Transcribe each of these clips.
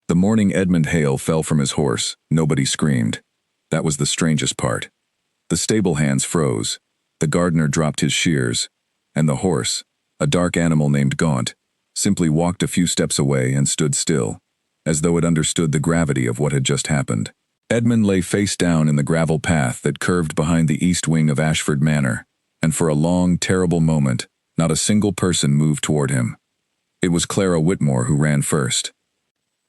The morning Edmund Hale fell from his horse, nobody screamed. That was the strangest part. The stable hands froze, the gardener dropped his shears, and the horse, a dark animal named Gaunt, simply walked a few steps away and stood still, as though it understood the gravity of what had just happened. Edmund lay face down in the gravel path that curved behind the east wing of Ashford Manor, and for a long, terrible moment, not a single person moved toward him. It was Clara Whitmore who ran first.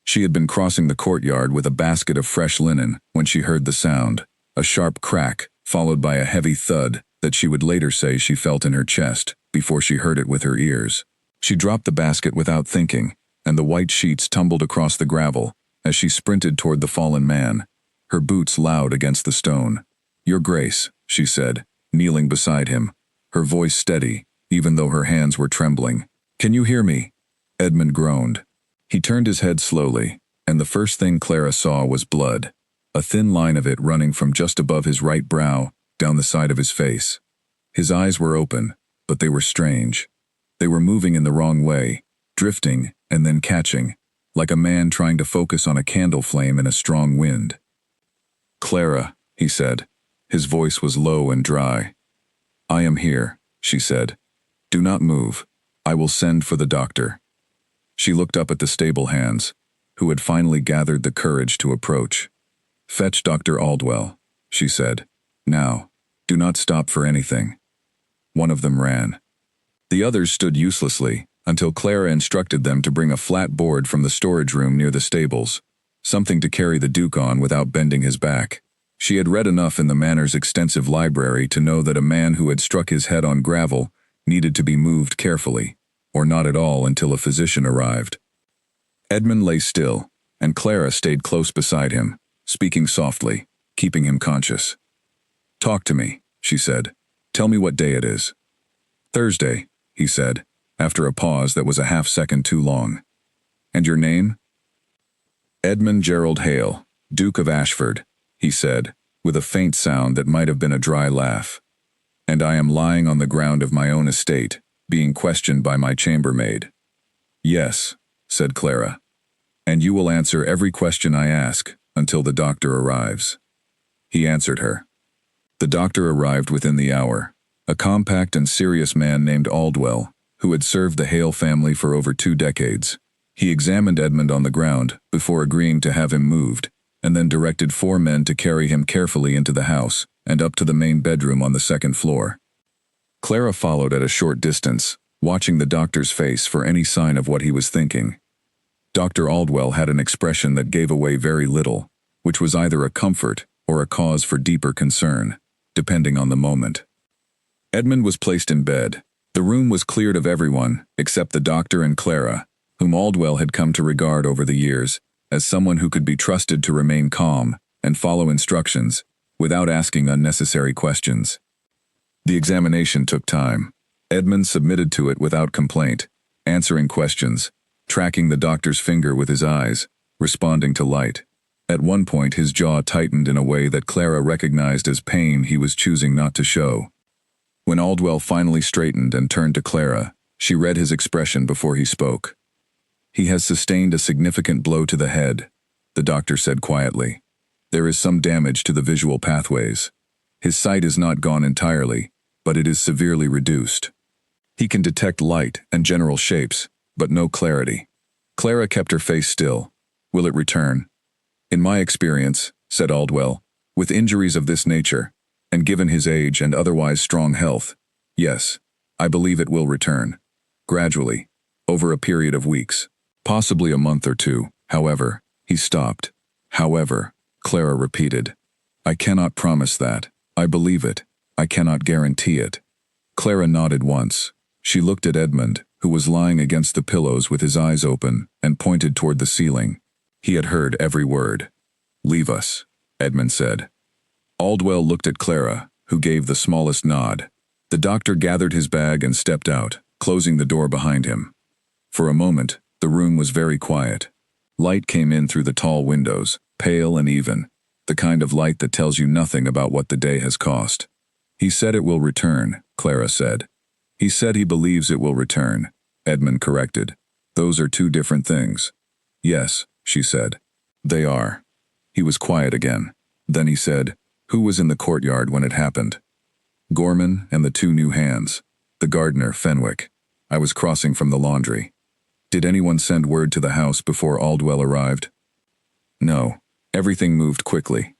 She had been crossing the courtyard with a basket of fresh linen when she heard the sound, a sharp crack, followed by a heavy thud that she would later say she felt in her chest before she heard it with her ears. She dropped the basket without thinking, and the white sheets tumbled across the gravel as she sprinted toward the fallen man, her boots loud against the stone. "Your Grace," she said, kneeling beside him, her voice steady, even though her hands were trembling. "Can you hear me?" Edmund groaned. He turned his head slowly, and the first thing Clara saw was blood, a thin line of it running from just above his right brow down the side of his face. His eyes were open, but they were strange. They were moving in the wrong way, drifting and then catching, like a man trying to focus on a candle flame in a strong wind. "Clara," he said. His voice was low and dry. "I am here," she said. "Do not move. I will send for the doctor." She looked up at the stable hands, who had finally gathered the courage to approach. "Fetch Dr. Aldwell," she said. "Now, do not stop for anything." One of them ran. The others stood uselessly until Clara instructed them to bring a flat board from the storage room near the stables, something to carry the Duke on without bending his back. She had read enough in the Manor's extensive library to know that a man who had struck his head on gravel needed to be moved carefully, or not at all until a physician arrived. Edmund lay still, and Clara stayed close beside him, speaking softly, keeping him conscious. "Talk to me," she said. "Tell me what day it is." "Thursday," he said, after a pause that was a half-second too long. "And your name?" "Edmund Gerald Hale, Duke of Ashford," he said, with a faint sound that might have been a dry laugh. "And I am lying on the ground of my own estate, being questioned by my chambermaid." "Yes," said Clara. "And you will answer every question I ask until the doctor arrives." He answered her. The doctor arrived within the hour, a compact and serious man named Aldwell, who had served the Hale family for over 2 decades. He examined Edmund on the ground before agreeing to have him moved, and then directed 4 men to carry him carefully into the house and up to the main bedroom on the 2nd floor. Clara followed at a short distance, watching the doctor's face for any sign of what he was thinking. Dr. Aldwell had an expression that gave away very little, which was either a comfort or a cause for deeper concern, depending on the moment. Edmund was placed in bed. The room was cleared of everyone except the doctor and Clara, whom Aldwell had come to regard over the years as someone who could be trusted to remain calm and follow instructions without asking unnecessary questions. The examination took time. Edmund submitted to it without complaint, answering questions, tracking the doctor's finger with his eyes, responding to light. At one point his jaw tightened in a way that Clara recognized as pain he was choosing not to show. When Aldwell finally straightened and turned to Clara, she read his expression before he spoke. "He has sustained a significant blow to the head," the doctor said quietly. "There is some damage to the visual pathways. His sight is not gone entirely, but it is severely reduced. He can detect light and general shapes, but no clarity." Clara kept her face still. "Will it return?" "In my experience," said Aldwell, "with injuries of this nature, and given his age and otherwise strong health, yes, I believe it will return. Gradually, over a period of weeks, possibly a month or 2. However," he stopped. "However," Clara repeated. "I cannot promise that. I believe it. I cannot guarantee it." Clara nodded once. She looked at Edmund, who was lying against the pillows with his eyes open, and pointed toward the ceiling. He had heard every word. "Leave us," Edmund said. Aldwell looked at Clara, who gave the smallest nod. The doctor gathered his bag and stepped out, closing the door behind him. For a moment, the room was very quiet. Light came in through the tall windows, pale and even, the kind of light that tells you nothing about what the day has cost. "He said it will return," Clara said. "He said he believes it will return," Edmund corrected. "Those are 2 different things." "Yes," she said. They are. He was quiet again. Then he said, "Who was in the courtyard when it happened?" "Gorman and the two new hands. The gardener, Fenwick. I was crossing from the laundry." "Did anyone send word to the house before Aldwell arrived?" "No. Everything moved quickly."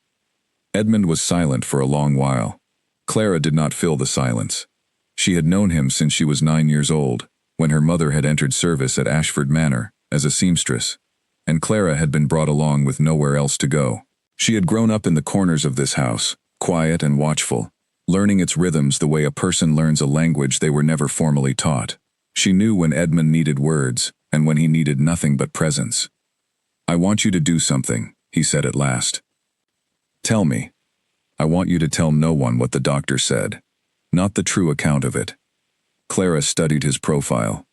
Edmund was silent for a long while. Clara did not fill the silence. She had known him since she was 9 years old, when her mother had entered service at Ashford Manor as a seamstress, and Clara had been brought along with nowhere else to go. She had grown up in the corners of this house, quiet and watchful, learning its rhythms the way a person learns a language they were never formally taught. She knew when Edmund needed words, and when he needed nothing but presence. "I want you to do something," he said at last. "Tell me. I want you to tell no one what the doctor said. Not the true account of it." Clara studied his profile.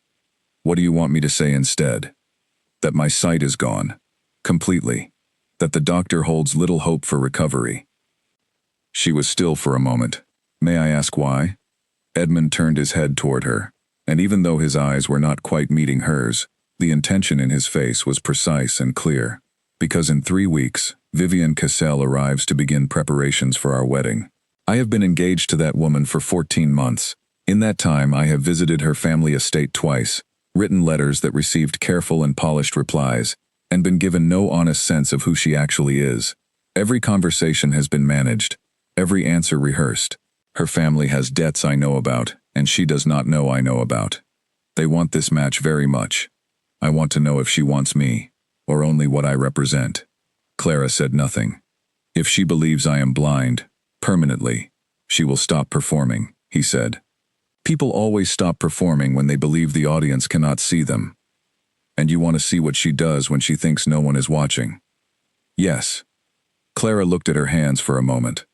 "What do you want me to say instead?" "That my sight is gone. Completely. That the doctor holds little hope for recovery." She was still for a moment. "May I ask why?" Edmund turned his head toward her, and even though his eyes were not quite meeting hers, the intention in his face was precise and clear. "Because in 3 weeks, Vivian Cassell arrives to begin preparations for our wedding. I have been engaged to that woman for 14 months. In that time I have visited her family estate twice, written letters that received careful and polished replies, and been given no honest sense of who she actually is. Every conversation has been managed, every answer rehearsed. Her family has debts I know about, and she does not know I know about. They want this match very much. I want to know if she wants me, or only what I represent." Clara said nothing. "If she believes I am blind, permanently, she will stop performing," he said. "People always stop performing when they believe the audience cannot see them. And you want to see what she does when she thinks no one is watching?" "Yes." Clara looked at her hands for a moment.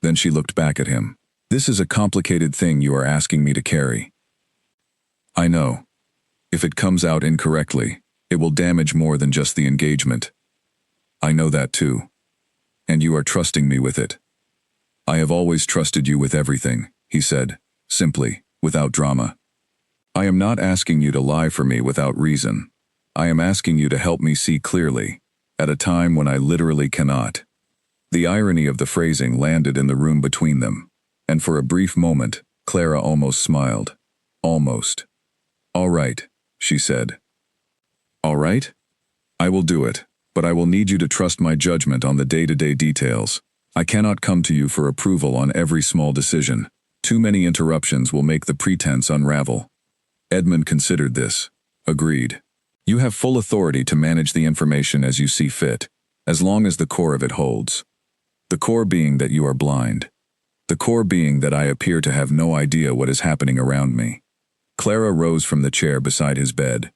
Then she looked back at him. "This is a complicated thing you are asking me to carry." "I know. If it comes out incorrectly, it will damage more than just the engagement. I know that too. And you are trusting me with it." "I have always trusted you with everything," he said, simply, without drama. "I am not asking you to lie for me without reason. I am asking you to help me see clearly, at a time when I literally cannot." The irony of the phrasing landed in the room between them, and for a brief moment, Clara almost smiled. Almost. "All right," she said. "All right? I will do it, but I will need you to trust my judgment on the day-to-day details. I cannot come to you for approval on every small decision. Too many interruptions will make the pretense unravel." Edmund considered this. "Agreed. You have full authority to manage the information as you see fit, as long as the core of it holds. The core being that you are blind. The core being that I appear to have no idea what is happening around me." Clara rose from the chair beside his bed.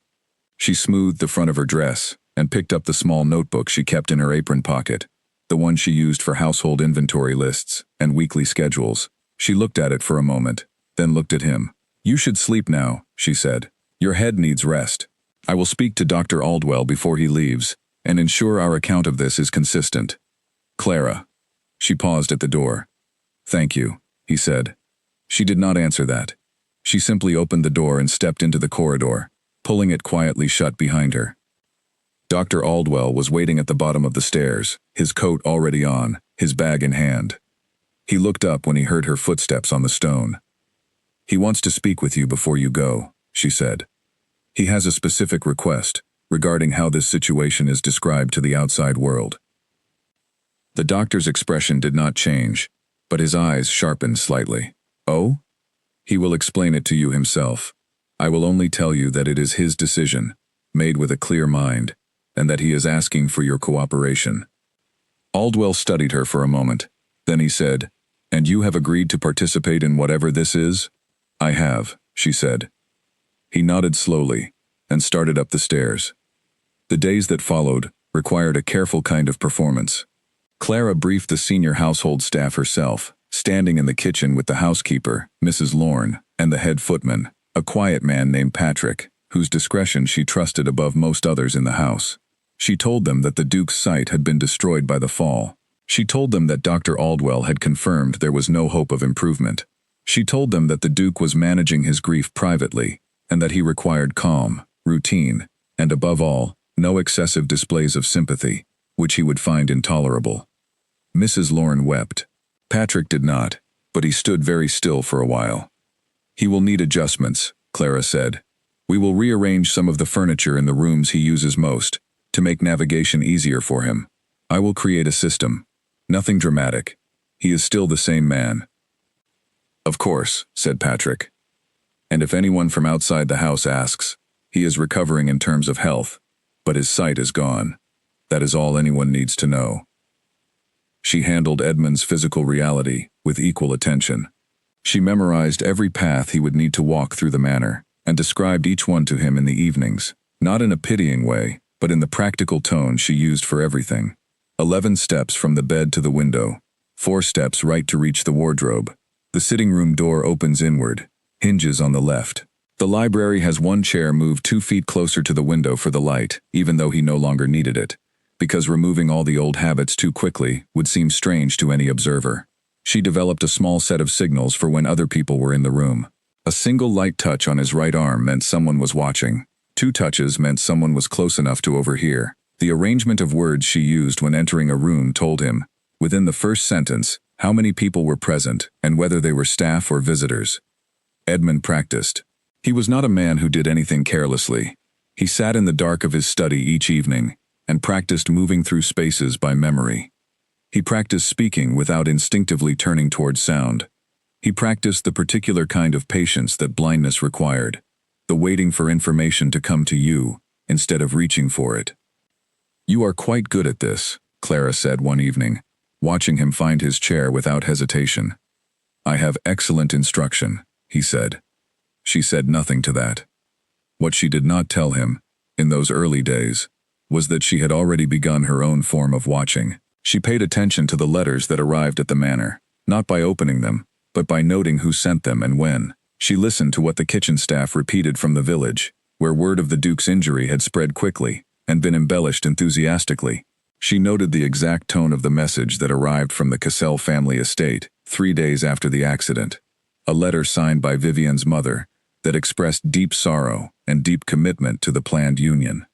She smoothed the front of her dress and picked up the small notebook she kept in her apron pocket, the one she used for household inventory lists and weekly schedules. She looked at it for a moment, then looked at him. "You should sleep now," she said. "Your head needs rest. I will speak to Dr. Aldwell before he leaves, and ensure our account of this is consistent. Clara." She paused at the door. "Thank you," he said. She did not answer that. She simply opened the door and stepped into the corridor, pulling it quietly shut behind her. Dr. Aldwell was waiting at the bottom of the stairs, his coat already on, his bag in hand. He looked up when he heard her footsteps on the stone. "He wants to speak with you before you go," she said. "He has a specific request regarding how this situation is described to the outside world." The doctor's expression did not change, but his eyes sharpened slightly. "Oh?" "He will explain it to you himself. I will only tell you that it is his decision, made with a clear mind, and that he is asking for your cooperation." Aldwell studied her for a moment. Then he said, "And you have agreed to participate in whatever this is?" "I have," she said. He nodded slowly and started up the stairs. The days that followed required a careful kind of performance. Clara briefed the senior household staff herself, standing in the kitchen with the housekeeper, Mrs. Lorne, and the head footman, a quiet man named Patrick, whose discretion she trusted above most others in the house. She told them that the Duke's sight had been destroyed by the fall. She told them that Dr. Aldwell had confirmed there was no hope of improvement. She told them that the Duke was managing his grief privately, and that he required calm, routine, and above all, No excessive displays of sympathy, which he would find intolerable. Mrs. Lorne wept. Patrick did not, but he stood very still for a while. "He will need adjustments," Clara said. "We will rearrange some of the furniture in the rooms he uses most, to make navigation easier for him. I will create a system. Nothing dramatic. He is still the same man." "Of course," said Patrick. "And if anyone from outside the house asks, he is recovering in terms of health, but his sight is gone. That is all anyone needs to know." She handled Edmund's physical reality with equal attention. She memorized every path he would need to walk through the manor, and described each one to him in the evenings, not in a pitying way, but in the practical tone she used for everything. 11 steps from the bed to the window, 4 steps right to reach the wardrobe. The sitting room door opens inward, hinges on the left. The library has 1 chair moved 2 feet closer to the window for the light, even though he no longer needed it, because removing all the old habits too quickly would seem strange to any observer. She developed a small set of signals for when other people were in the room. A single light touch on his right arm meant someone was watching. 2 touches meant someone was close enough to overhear. The arrangement of words she used when entering a room told him, within the first sentence, how many people were present and whether they were staff or visitors. Edmund practiced. He was not a man who did anything carelessly. He sat in the dark of his study each evening and practiced moving through spaces by memory. He practiced speaking without instinctively turning towards sound. He practiced the particular kind of patience that blindness required, the waiting for information to come to you instead of reaching for it. "You are quite good at this," Clara said one evening, watching him find his chair without hesitation. "I have excellent instruction," he said. She said nothing to that. What she did not tell him, in those early days, was that she had already begun her own form of watching. She paid attention to the letters that arrived at the manor, not by opening them, but by noting who sent them and when. She listened to what the kitchen staff repeated from the village, where word of the Duke's injury had spread quickly and been embellished enthusiastically. She noted the exact tone of the message that arrived from the Cassell family estate 3 days after the accident. A letter signed by Vivian's mother that expressed deep sorrow and deep commitment to the planned union.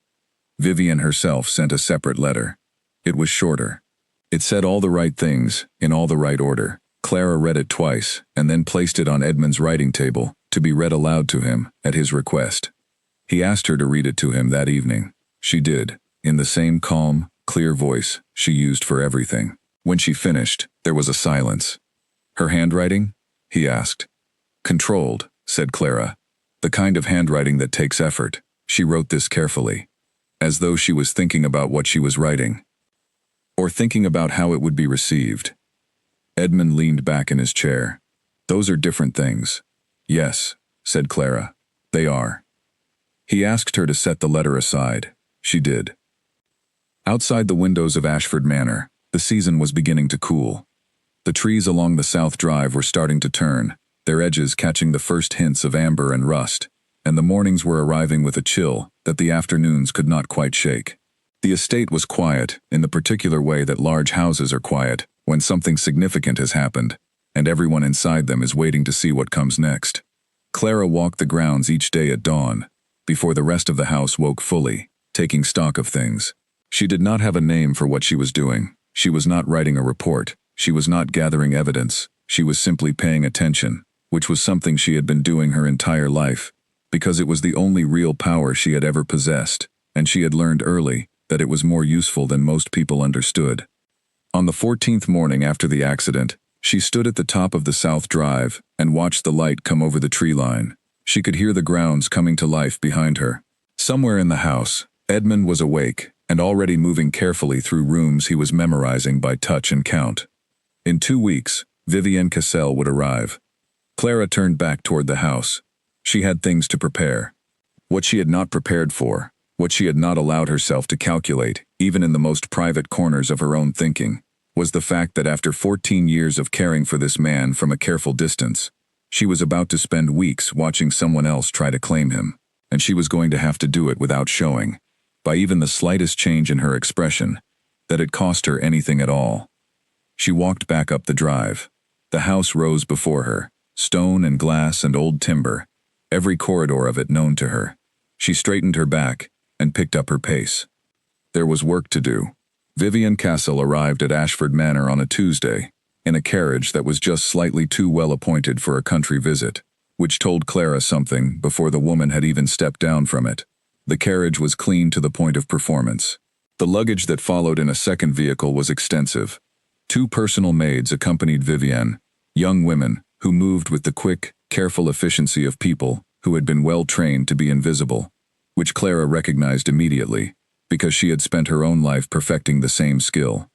Vivian herself sent a separate letter. It was shorter. It said all the right things, in all the right order. Clara read it twice, and then placed it on Edmund's writing table, to be read aloud to him, at his request. He asked her to read it to him that evening. She did, in the same calm, clear voice she used for everything. When she finished, there was a silence. "Her handwriting?" he asked. "Controlled," said Clara. "The kind of handwriting that takes effort." She wrote this carefully, as though she was thinking about what she was writing, or thinking about how it would be received. Edmund leaned back in his chair. "Those are different things." "Yes," said Clara. "They are." He asked her to set the letter aside. She did. Outside the windows of Ashford Manor, the season was beginning to cool. The trees along the south drive were starting to turn, their edges catching the first hints of amber and rust, and the mornings were arriving with a chill that the afternoons could not quite shake. The estate was quiet in the particular way that large houses are quiet when something significant has happened, and everyone inside them is waiting to see what comes next. Clara walked the grounds each day at dawn, before the rest of the house woke fully, taking stock of things. She did not have a name for what she was doing. She was not writing a report. She was not gathering evidence. She was simply paying attention, which was something she had been doing her entire life, because it was the only real power she had ever possessed, and she had learned early that it was more useful than most people understood. On the 14th morning after the accident, she stood at the top of the south drive and watched the light come over the tree line. She could hear the grounds coming to life behind her. Somewhere in the house, Edmund was awake and already moving carefully through rooms he was memorizing by touch and count. In 2 weeks, Vivian Cassell would arrive. Clara turned back toward the house. She had things to prepare. What she had not prepared for, what she had not allowed herself to calculate, even in the most private corners of her own thinking, was the fact that after 14 years of caring for this man from a careful distance, she was about to spend weeks watching someone else try to claim him, and she was going to have to do it without showing, by even the slightest change in her expression, that it cost her anything at all. She walked back up the drive. The house rose before her, stone and glass and old timber, every corridor of it known to her. She straightened her back and picked up her pace. There was work to do. Vivian Castle arrived at Ashford Manor on a Tuesday, in a carriage that was just slightly too well appointed for a country visit, which told Clara something before the woman had even stepped down from it. The carriage was clean to the point of performance. The luggage that followed in a second vehicle was extensive. 2 personal maids accompanied Vivienne, young women who moved with the quick, careful efficiency of people who had been well trained to be invisible, which Clara recognized immediately, because she had spent her own life perfecting the same skill.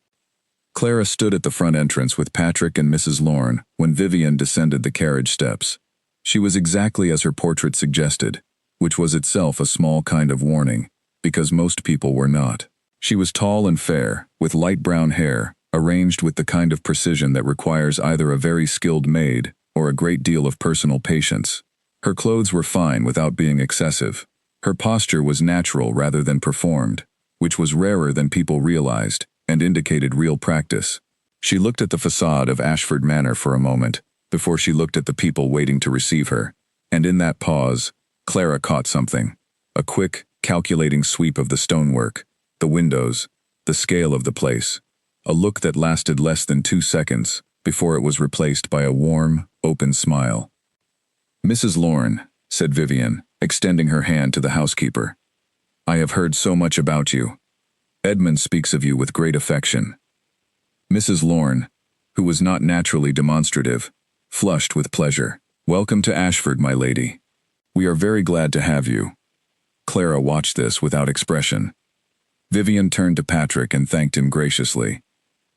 Clara stood at the front entrance with Patrick and Mrs. Lorne when Vivienne descended the carriage steps. She was exactly as her portrait suggested, which was itself a small kind of warning, because most people were not. She was tall and fair, with light brown hair, arranged with the kind of precision that requires either a very skilled maid or a great deal of personal patience. Her clothes were fine without being excessive. Her posture was natural rather than performed, which was rarer than people realized, and indicated real practice. She looked at the facade of Ashford Manor for a moment, before she looked at the people waiting to receive her, and in that pause, Clara caught something. A quick, calculating sweep of the stonework, the windows, the scale of the place. A look that lasted less than 2 seconds, before it was replaced by a warm, open smile. "Mrs. Lorne," said Vivian, extending her hand to the housekeeper. "I have heard so much about you. Edmund speaks of you with great affection." Mrs. Lorne, who was not naturally demonstrative, flushed with pleasure. "Welcome to Ashford, my lady. We are very glad to have you." Clara watched this without expression. Vivian turned to Patrick and thanked him graciously.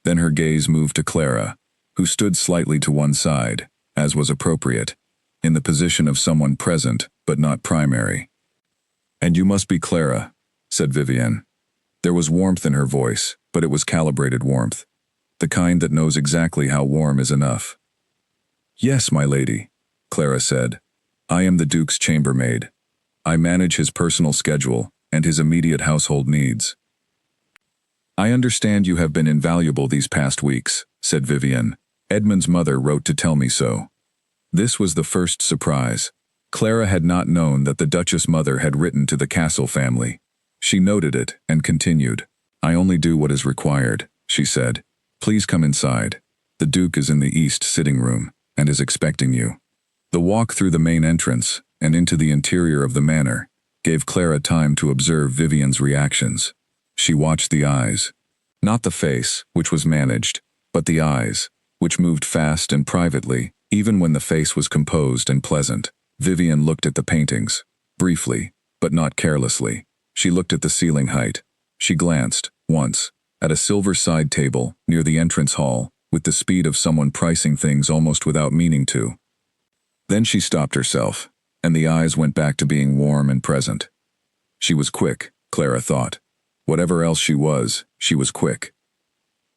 Then her gaze moved to Clara, who stood slightly to one side, as was appropriate, in the position of someone present but not primary. "And you must be Clara," said Vivian. There was warmth in her voice, but it was calibrated warmth, the kind that knows exactly how warm is enough. "Yes, my lady," Clara said. "I am the Duke's chambermaid. I manage his personal schedule and his immediate household needs." "I understand you have been invaluable these past weeks," said Vivian. "Edmund's mother wrote to tell me so." This was the first surprise. Clara had not known that the Duchess' mother had written to the Castle family. She noted it and continued. "I only do what is required," she said. "Please come inside. The Duke is in the east sitting room and is expecting you." The walk through the main entrance and into the interior of the manor gave Clara time to observe Vivian's reactions. She watched the eyes. Not the face, which was managed, but the eyes, which moved fast and privately, even when the face was composed and pleasant. Vivian looked at the paintings, briefly, but not carelessly. She looked at the ceiling height. She glanced, once, at a silver side table near the entrance hall, with the speed of someone pricing things almost without meaning to. Then she stopped herself, and the eyes went back to being warm and present. She was quick, Clara thought. Whatever else she was quick.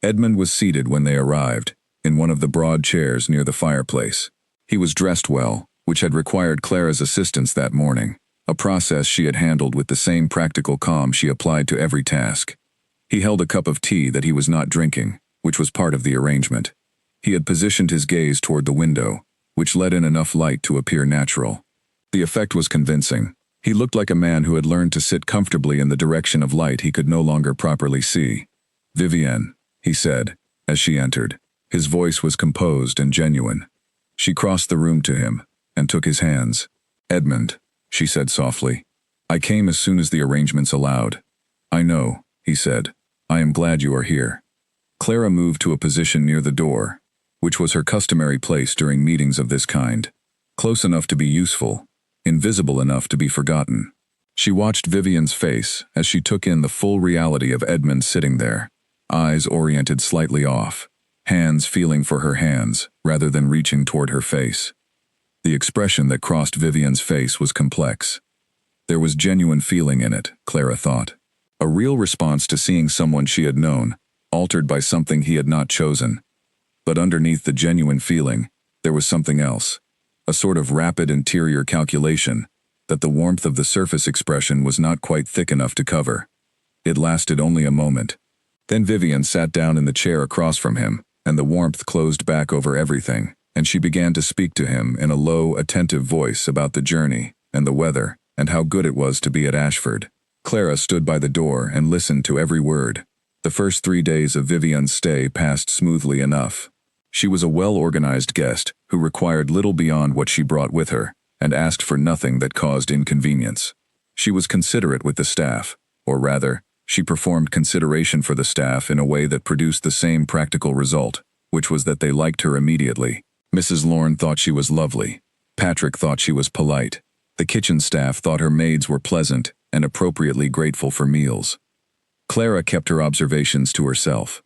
Edmund was seated when they arrived, in one of the broad chairs near the fireplace. He was dressed well, which had required Clara's assistance that morning, a process she had handled with the same practical calm she applied to every task. He held a cup of tea that he was not drinking, which was part of the arrangement. He had positioned his gaze toward the window, which let in enough light to appear natural. The effect was convincing. He looked like a man who had learned to sit comfortably in the direction of light he could no longer properly see. "Vivienne," he said, as she entered. His voice was composed and genuine. She crossed the room to him and took his hands. "Edmund," she said softly. "I came as soon as the arrangements allowed." "I know," he said. "I am glad you are here." Clara moved to a position near the door, which was her customary place during meetings of this kind, close enough to be useful, invisible enough to be forgotten. She watched Vivian's face as she took in the full reality of Edmund sitting there, eyes oriented slightly off, hands feeling for her hands rather than reaching toward her face. The expression that crossed Vivian's face was complex. There was genuine feeling in it, Clara thought. A real response to seeing someone she had known, altered by something he had not chosen. But underneath the genuine feeling, there was something else. A sort of rapid interior calculation that the warmth of the surface expression was not quite thick enough to cover. It lasted only a moment. Then Vivian sat down in the chair across from him, and the warmth closed back over everything, and she began to speak to him in a low, attentive voice about the journey, and the weather, and how good it was to be at Ashford. Clara stood by the door and listened to every word. The first 3 days of Vivian's stay passed smoothly enough. She was a well-organized guest who required little beyond what she brought with her and asked for nothing that caused inconvenience. She was considerate with the staff, or rather, she performed consideration for the staff in a way that produced the same practical result, which was that they liked her immediately. Mrs. Lorne thought she was lovely. Patrick thought she was polite. The kitchen staff thought her maids were pleasant and appropriately grateful for meals. Clara kept her observations to herself.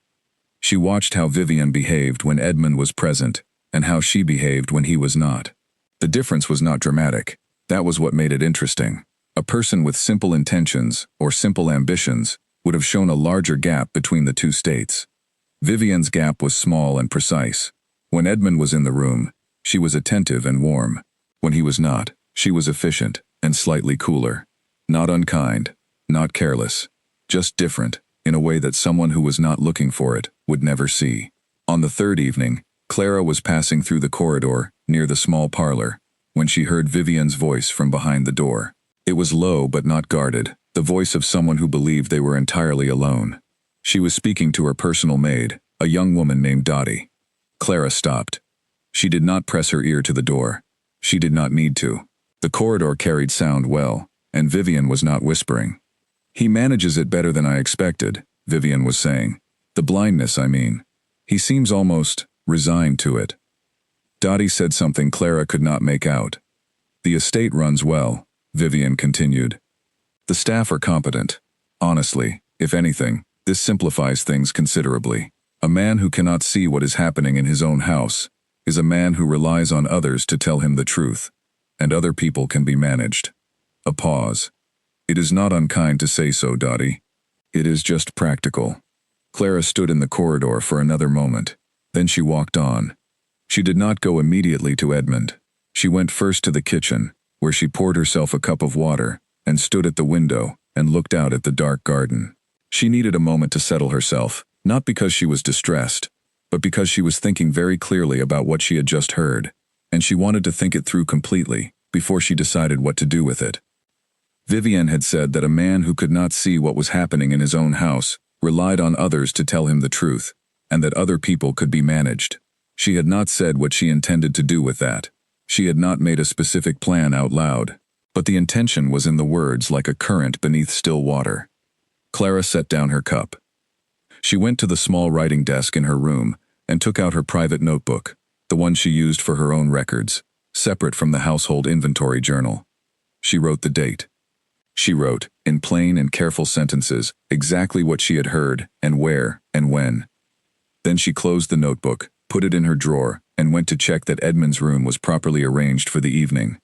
She watched how Vivian behaved when Edmund was present and how she behaved when he was not. The difference was not dramatic. That was what made it interesting. A person with simple intentions or simple ambitions would have shown a larger gap between the two states. Vivian's gap was small and precise. When Edmund was in the room, she was attentive and warm. When he was not, she was efficient and slightly cooler. Not unkind, not careless, just different, in a way that someone who was not looking for it would never see. On the third evening, Clara was passing through the corridor near the small parlor when she heard Vivian's voice from behind the door. It was low but not guarded, the voice of someone who believed they were entirely alone. She was speaking to her personal maid, a young woman named Dottie. Clara stopped. She did not press her ear to the door. She did not need to. The corridor carried sound well, and Vivian was not whispering. "He manages it better than I expected," Vivian was saying. "The blindness, I mean. He seems almost resigned to it." Dottie said something Clara could not make out. "The estate runs well," Vivian continued. "The staff are competent. Honestly, if anything, this simplifies things considerably. A man who cannot see what is happening in his own house is a man who relies on others to tell him the truth, and other people can be managed." A pause. "It is not unkind to say so, Dottie. It is just practical." Clara stood in the corridor for another moment. Then she walked on. She did not go immediately to Edmund. She went first to the kitchen, where she poured herself a cup of water and stood at the window and looked out at the dark garden. She needed a moment to settle herself, not because she was distressed, but because she was thinking very clearly about what she had just heard, and she wanted to think it through completely before she decided what to do with it. Vivian had said that a man who could not see what was happening in his own house relied on others to tell him the truth, and that other people could be managed. She had not said what she intended to do with that. She had not made a specific plan out loud, but the intention was in the words like a current beneath still water. Clara set down her cup. She went to the small writing desk in her room and took out her private notebook, the one she used for her own records, separate from the household inventory journal. She wrote the date. She wrote, in plain and careful sentences, exactly what she had heard and where and when. Then she closed the notebook, put it in her drawer, and went to check that Edmund's room was properly arranged for the evening.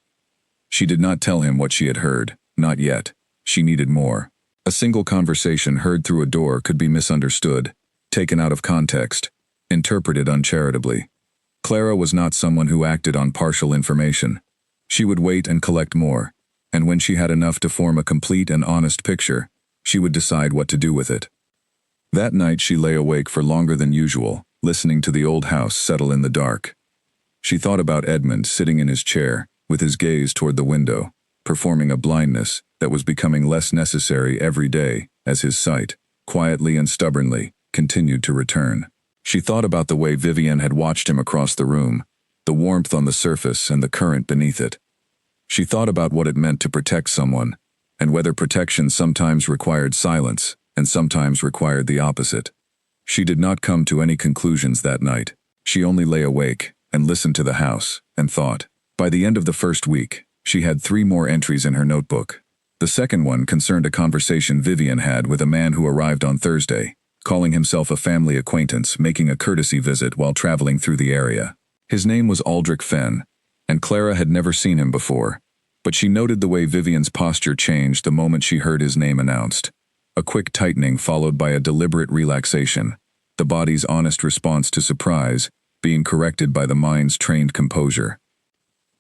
She did not tell him what she had heard, not yet. She needed more. A single conversation heard through a door could be misunderstood, taken out of context, interpreted uncharitably. Clara was not someone who acted on partial information. She would wait and collect more, and when she had enough to form a complete and honest picture, she would decide what to do with it. That night she lay awake for longer than usual, listening to the old house settle in the dark. She thought about Edmund sitting in his chair, with his gaze toward the window, performing a blindness that was becoming less necessary every day as his sight, quietly and stubbornly, continued to return. She thought about the way Vivian had watched him across the room, the warmth on the surface and the current beneath it. She thought about what it meant to protect someone, and whether protection sometimes required silence and sometimes required the opposite. She did not come to any conclusions that night. She only lay awake and listened to the house and thought. By the end of the first week, she had 3 more entries in her notebook. The second one concerned a conversation Vivian had with a man who arrived on Thursday, calling himself a family acquaintance, making a courtesy visit while traveling through the area. His name was Aldrich Fenn, and Clara had never seen him before, but she noted the way Vivian's posture changed the moment she heard his name announced. A quick tightening followed by a deliberate relaxation, the body's honest response to surprise being corrected by the mind's trained composure.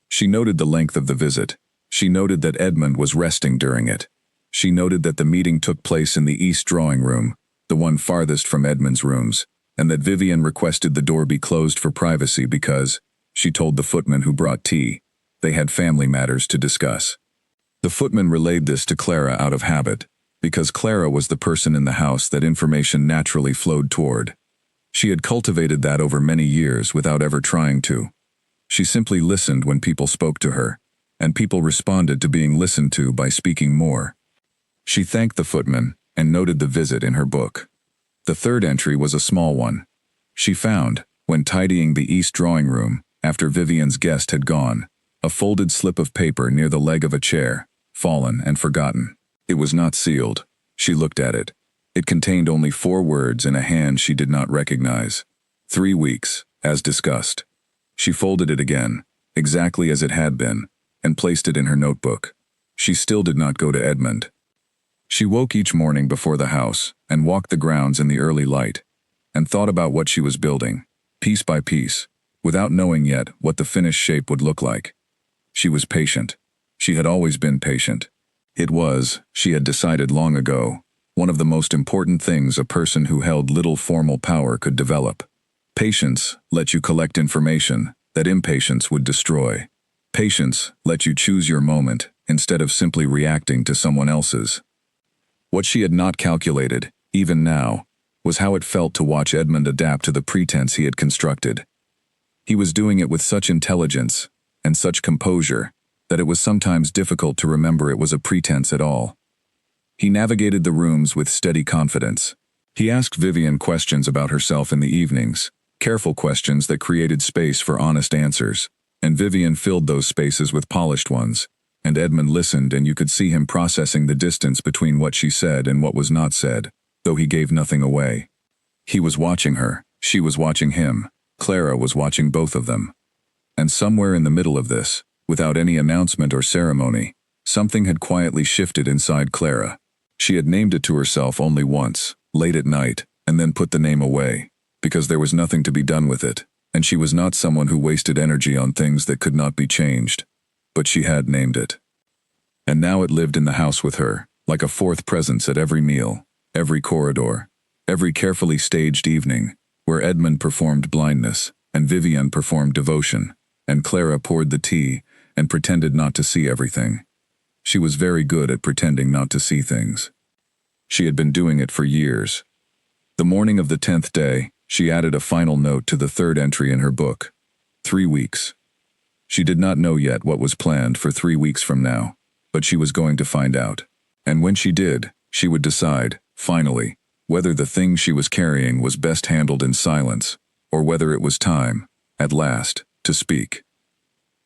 She noted the length of the visit. She noted that Edmund was resting during it. She noted that the meeting took place in the east drawing room, the one farthest from Edmund's rooms, and that Vivian requested the door be closed for privacy because, she told the footman who brought tea, they had family matters to discuss. The footman relayed this to Clara out of habit. Because Clara was the person in the house that information naturally flowed toward. She had cultivated that over many years without ever trying to. She simply listened when people spoke to her, and people responded to being listened to by speaking more. She thanked the footman and noted the visit in her book. The third entry was a small one. She found, when tidying the east drawing room, after Vivian's guest had gone, a folded slip of paper near the leg of a chair, fallen and forgotten. It was not sealed. She looked at it. It contained only 4 words in a hand she did not recognize. 3 weeks, as discussed. She folded it again, exactly as it had been, and placed it in her notebook. She still did not go to Edmund. She woke each morning before the house and walked the grounds in the early light, and thought about what she was building, piece by piece, without knowing yet what the finished shape would look like. She was patient. She had always been patient. It was, she had decided long ago, one of the most important things a person who held little formal power could develop. Patience let you collect information that impatience would destroy. Patience let you choose your moment instead of simply reacting to someone else's. What she had not calculated, even now, was how it felt to watch Edmund adapt to the pretense he had constructed. He was doing it with such intelligence and such composure that it was sometimes difficult to remember it was a pretense at all. He navigated the rooms with steady confidence. He asked Vivian questions about herself in the evenings, careful questions that created space for honest answers, and Vivian filled those spaces with polished ones, and Edmund listened, and you could see him processing the distance between what she said and what was not said, though he gave nothing away. He was watching her, she was watching him, Clara was watching both of them. And somewhere in the middle of this, without any announcement or ceremony, something had quietly shifted inside Clara. She had named it to herself only once, late at night, and then put the name away, because there was nothing to be done with it, and she was not someone who wasted energy on things that could not be changed. But she had named it. And now it lived in the house with her, like a fourth presence at every meal, every corridor, every carefully staged evening, where Edmund performed blindness, and Vivian performed devotion, and Clara poured the tea, and pretended not to see everything. She was very good at pretending not to see things. She had been doing it for years. The morning of the 10th day, she added a final note to the third entry in her book. 3 weeks. She did not know yet what was planned for 3 weeks from now, but she was going to find out. And when she did, she would decide, finally, whether the thing she was carrying was best handled in silence, or whether it was time, at last, to speak.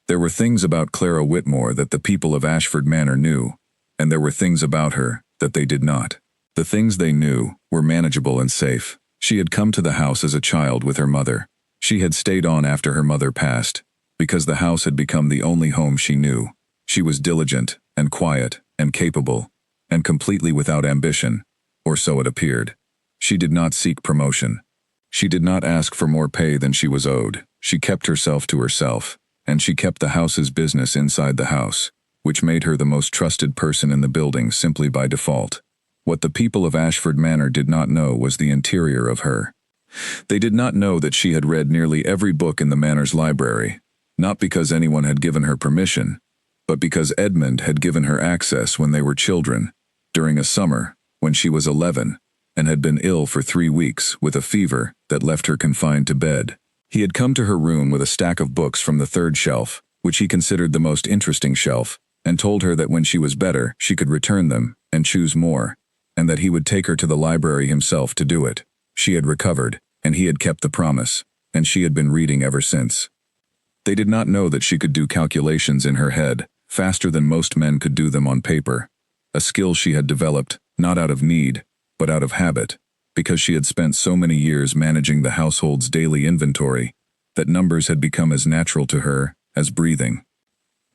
There were things about Clara Whitmore that the people of Ashford Manor knew, and there were things about her that they did not. The things they knew were manageable and safe. She had come to the house as a child with her mother. She had stayed on after her mother passed, because the house had become the only home she knew. She was diligent, and quiet, and capable, and completely without ambition, or so it appeared. She did not seek promotion. She did not ask for more pay than she was owed. She kept herself to herself, and she kept the house's business inside the house, which made her the most trusted person in the building simply by default. What the people of Ashford Manor did not know was the interior of her. They did not know that she had read nearly every book in the Manor's library, not because anyone had given her permission, but because Edmund had given her access when they were children, during a summer, when she was 11, and had been ill for 3 weeks with a fever that left her confined to bed. He had come to her room with a stack of books from the third shelf, which he considered the most interesting shelf, and told her that when she was better, she could return them and choose more, and that he would take her to the library himself to do it. She had recovered, and he had kept the promise, and she had been reading ever since. They did not know that she could do calculations in her head, faster than most men could do them on paper, a skill she had developed, not out of need, but out of habit, because she had spent so many years managing the household's daily inventory, that numbers had become as natural to her as breathing.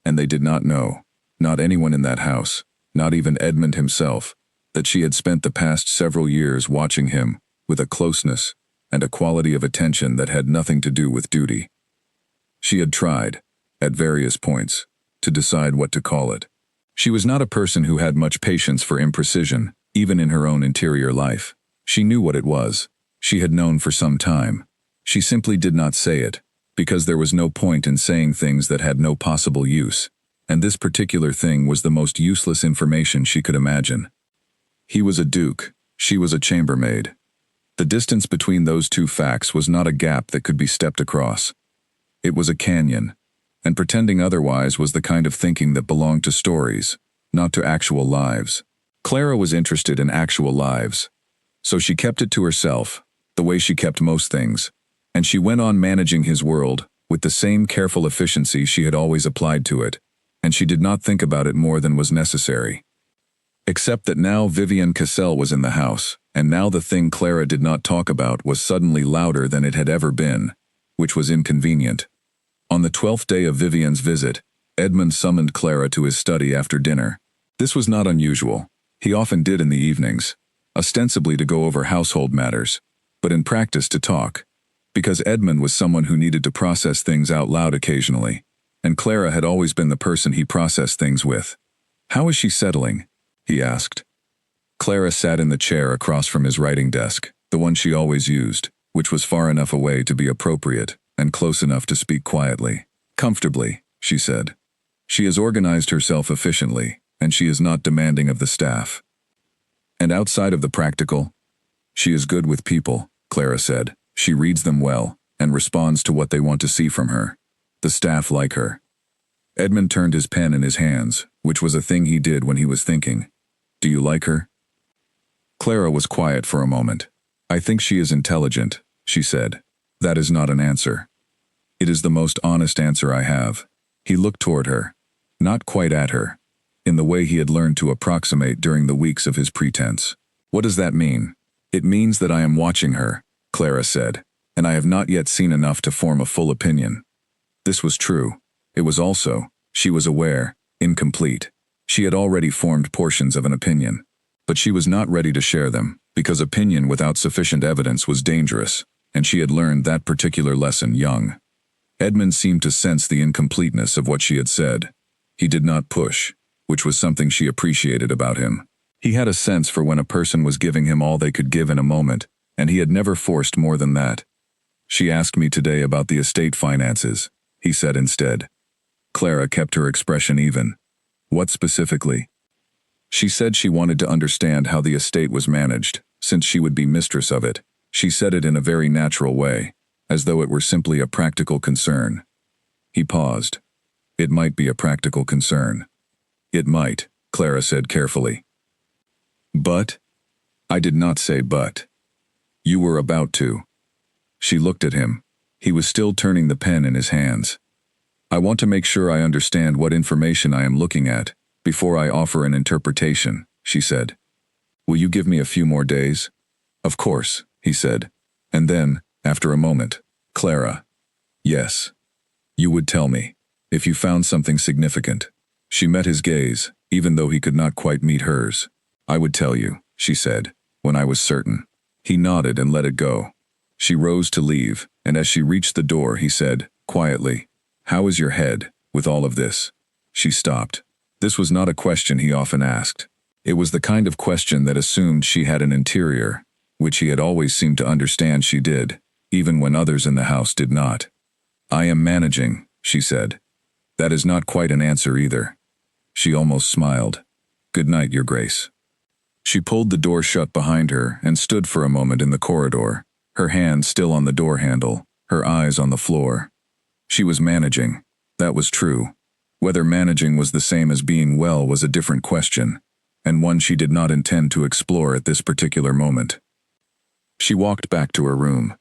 And they did not know, not anyone in that house, not even Edmund himself, that she had spent the past several years watching him with a closeness and a quality of attention that had nothing to do with duty. She had tried, at various points, to decide what to call it. She was not a person who had much patience for imprecision, even in her own interior life. She knew what it was. She had known for some time. She simply did not say it, because there was no point in saying things that had no possible use, and this particular thing was the most useless information she could imagine. He was a duke, she was a chambermaid. The distance between those two facts was not a gap that could be stepped across. It was a canyon, and pretending otherwise was the kind of thinking that belonged to stories, not to actual lives. Clara was interested in actual lives, so she kept it to herself, the way she kept most things, and she went on managing his world with the same careful efficiency she had always applied to it, and she did not think about it more than was necessary. Except that now Vivian Cassel was in the house, and now the thing Clara did not talk about was suddenly louder than it had ever been, which was inconvenient. On the 12th day of Vivian's visit, Edmund summoned Clara to his study after dinner. This was not unusual. He often did in the evenings, ostensibly to go over household matters, but in practice to talk, because Edmund was someone who needed to process things out loud occasionally, and Clara had always been the person he processed things with. "How is she settling?" he asked. Clara sat in the chair across from his writing desk, the one she always used, which was far enough away to be appropriate and close enough to speak quietly. "Comfortably," she said. "She has organized herself efficiently, and she is not demanding of the staff. And outside of the practical, she is good with people," Clara said. "She reads them well, and responds to what they want to see from her. The staff like her." Edmund turned his pen in his hands, which was a thing he did when he was thinking. "Do you like her?" Clara was quiet for a moment. "I think she is intelligent," she said. "That is not an answer. It is the most honest answer I have." He looked toward her, not quite at her, in the way he had learned to approximate during the weeks of his pretense. "What does that mean?" "It means that I am watching her," Clara said, "and I have not yet seen enough to form a full opinion." This was true. It was also, she was aware, incomplete. She had already formed portions of an opinion, but she was not ready to share them, because opinion without sufficient evidence was dangerous, and she had learned that particular lesson young. Edmund seemed to sense the incompleteness of what she had said. He did not push, which was something she appreciated about him. He had a sense for when a person was giving him all they could give in a moment, and he had never forced more than that. "She asked me today about the estate finances," he said instead. Clara kept her expression even. "What specifically?" "She said she wanted to understand how the estate was managed, since she would be mistress of it." She said it in a very natural way, as though it were simply a practical concern. He paused. "It might be a practical concern." "It might," Clara said carefully. "But?" "I did not say but." "You were about to." She looked at him. He was still turning the pen in his hands. "I want to make sure I understand what information I am looking at, before I offer an interpretation," she said. "Will you give me a few more days?" "Of course," he said. And then, after a moment, "Clara." "Yes. You would tell me, if you found something significant." She met his gaze, even though he could not quite meet hers. "I would tell you," she said, "when I was certain." He nodded and let it go. She rose to leave, and as she reached the door he said, quietly, "How is your head, with all of this?" She stopped. This was not a question he often asked. It was the kind of question that assumed she had an interior, which he had always seemed to understand she did, even when others in the house did not. "I am managing," she said. "That is not quite an answer either." She almost smiled. "Good night, Your Grace." She pulled the door shut behind her and stood for a moment in the corridor, her hand still on the door handle, her eyes on the floor. She was managing. That was true. Whether managing was the same as being well was a different question, and one she did not intend to explore at this particular moment. She walked back to her room.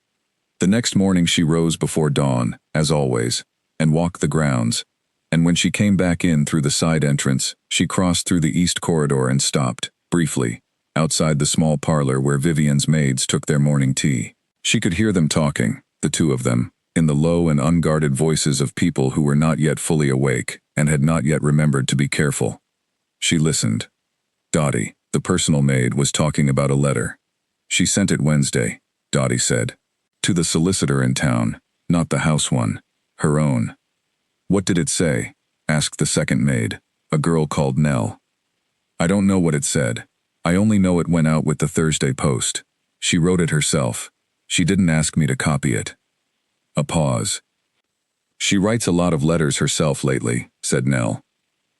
The next morning she rose before dawn, as always, and walked the grounds, and when she came back in through the side entrance, she crossed through the east corridor and stopped, briefly, outside the small parlor where Vivian's maids took their morning tea. She could hear them talking, the two of them, in the low and unguarded voices of people who were not yet fully awake and had not yet remembered to be careful. She listened. Dottie, the personal maid, was talking about a letter. "She sent it Wednesday," Dottie said. "To the solicitor in town, not the house one, her own." "What did it say?" asked the second maid, a girl called Nell. "I don't know what it said. I only know it went out with the Thursday post. She wrote it herself. She didn't ask me to copy it." A pause. "She writes a lot of letters herself lately," said Nell.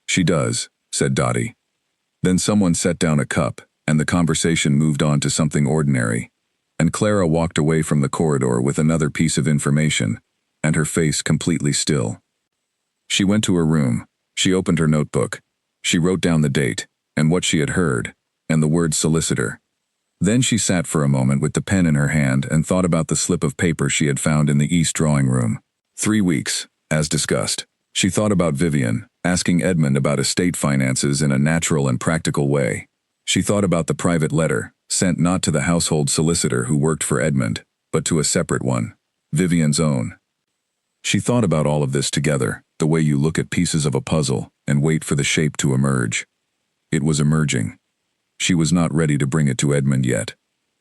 "She does," said Dottie. Then someone set down a cup, and the conversation moved on to something ordinary. And Clara walked away from the corridor with another piece of information, and her face completely still. She went to her room. She opened her notebook. She wrote down the date, and what she had heard, and the word solicitor. Then she sat for a moment with the pen in her hand and thought about the slip of paper she had found in the east drawing room. 3 weeks, as discussed. She thought about Vivian, asking Edmund about estate finances in a natural and practical way. She thought about the private letter, sent not to the household solicitor who worked for Edmund, but to a separate one, Vivian's own. She thought about all of this together, the way you look at pieces of a puzzle and wait for the shape to emerge. It was emerging. She was not ready to bring it to Edmund yet,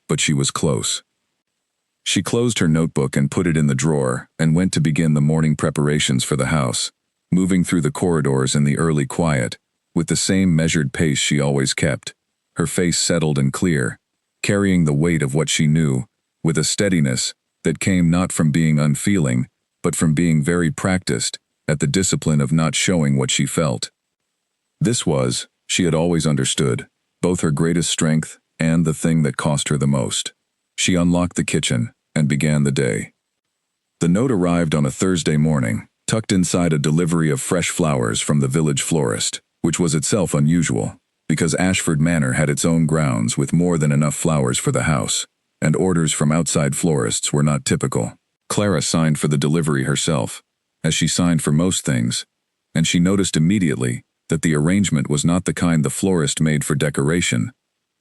but she was close. She closed her notebook and put it in the drawer and went to begin the morning preparations for the house, moving through the corridors in the early quiet, with the same measured pace she always kept, her face settled and clear, carrying the weight of what she knew, with a steadiness that came not from being unfeeling, but from being very practiced at the discipline of not showing what she felt. This was, she had always understood, both her greatest strength and the thing that cost her the most. She unlocked the kitchen and began the day. The note arrived on a Thursday morning, tucked inside a delivery of fresh flowers from the village florist, which was itself unusual, because Ashford Manor had its own grounds with more than enough flowers for the house, and orders from outside florists were not typical. Clara signed for the delivery herself, as she signed for most things, and she noticed immediately that the arrangement was not the kind the florist made for decoration,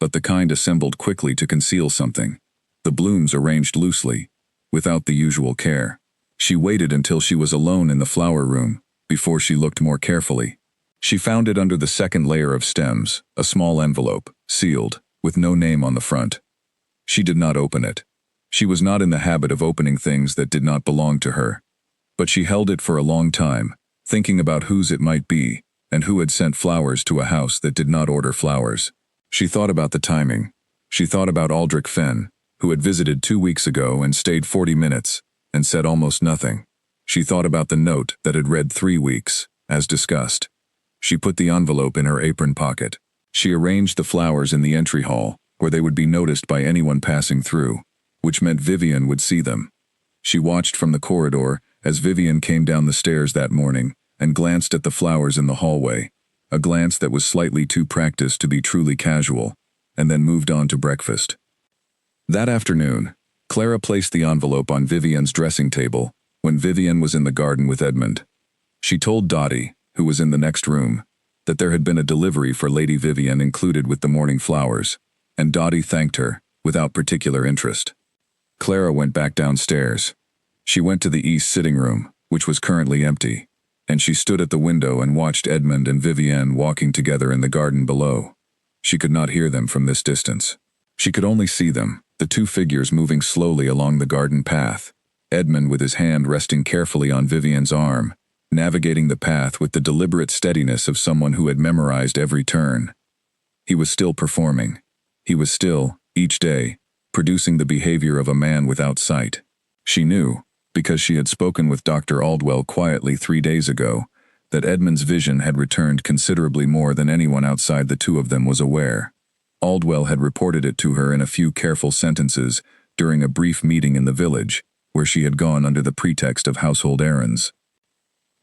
but the kind assembled quickly to conceal something, the blooms arranged loosely, without the usual care. She waited until she was alone in the flower room, before she looked more carefully. She found it under the second layer of stems, a small envelope, sealed, with no name on the front. She did not open it. She was not in the habit of opening things that did not belong to her. But she held it for a long time, thinking about whose it might be, and who had sent flowers to a house that did not order flowers. She thought about the timing. She thought about Aldrich Fenn, who had visited 2 weeks ago and stayed 40 minutes, and said almost nothing. She thought about the note that had read 3 weeks, as discussed. She put the envelope in her apron pocket. She arranged the flowers in the entry hall, where they would be noticed by anyone passing through, which meant Vivian would see them. She watched from the corridor as Vivian came down the stairs that morning and glanced at the flowers in the hallway, a glance that was slightly too practiced to be truly casual, and then moved on to breakfast. That afternoon, Clara placed the envelope on Vivian's dressing table when Vivian was in the garden with Edmund. She told Dottie, who was in the next room, that there had been a delivery for Lady Vivian included with the morning flowers, and Dottie thanked her, without particular interest. Clara went back downstairs. She went to the east sitting room, which was currently empty, and she stood at the window and watched Edmund and Vivienne walking together in the garden below. She could not hear them from this distance. She could only see them, the two figures moving slowly along the garden path, Edmund with his hand resting carefully on Vivienne's arm, navigating the path with the deliberate steadiness of someone who had memorized every turn. He was still performing. He was still, each day, producing the behavior of a man without sight. She knew, because she had spoken with Dr. Aldwell quietly 3 days ago, that Edmund's vision had returned considerably more than anyone outside the two of them was aware. Aldwell had reported it to her in a few careful sentences during a brief meeting in the village, where she had gone under the pretext of household errands.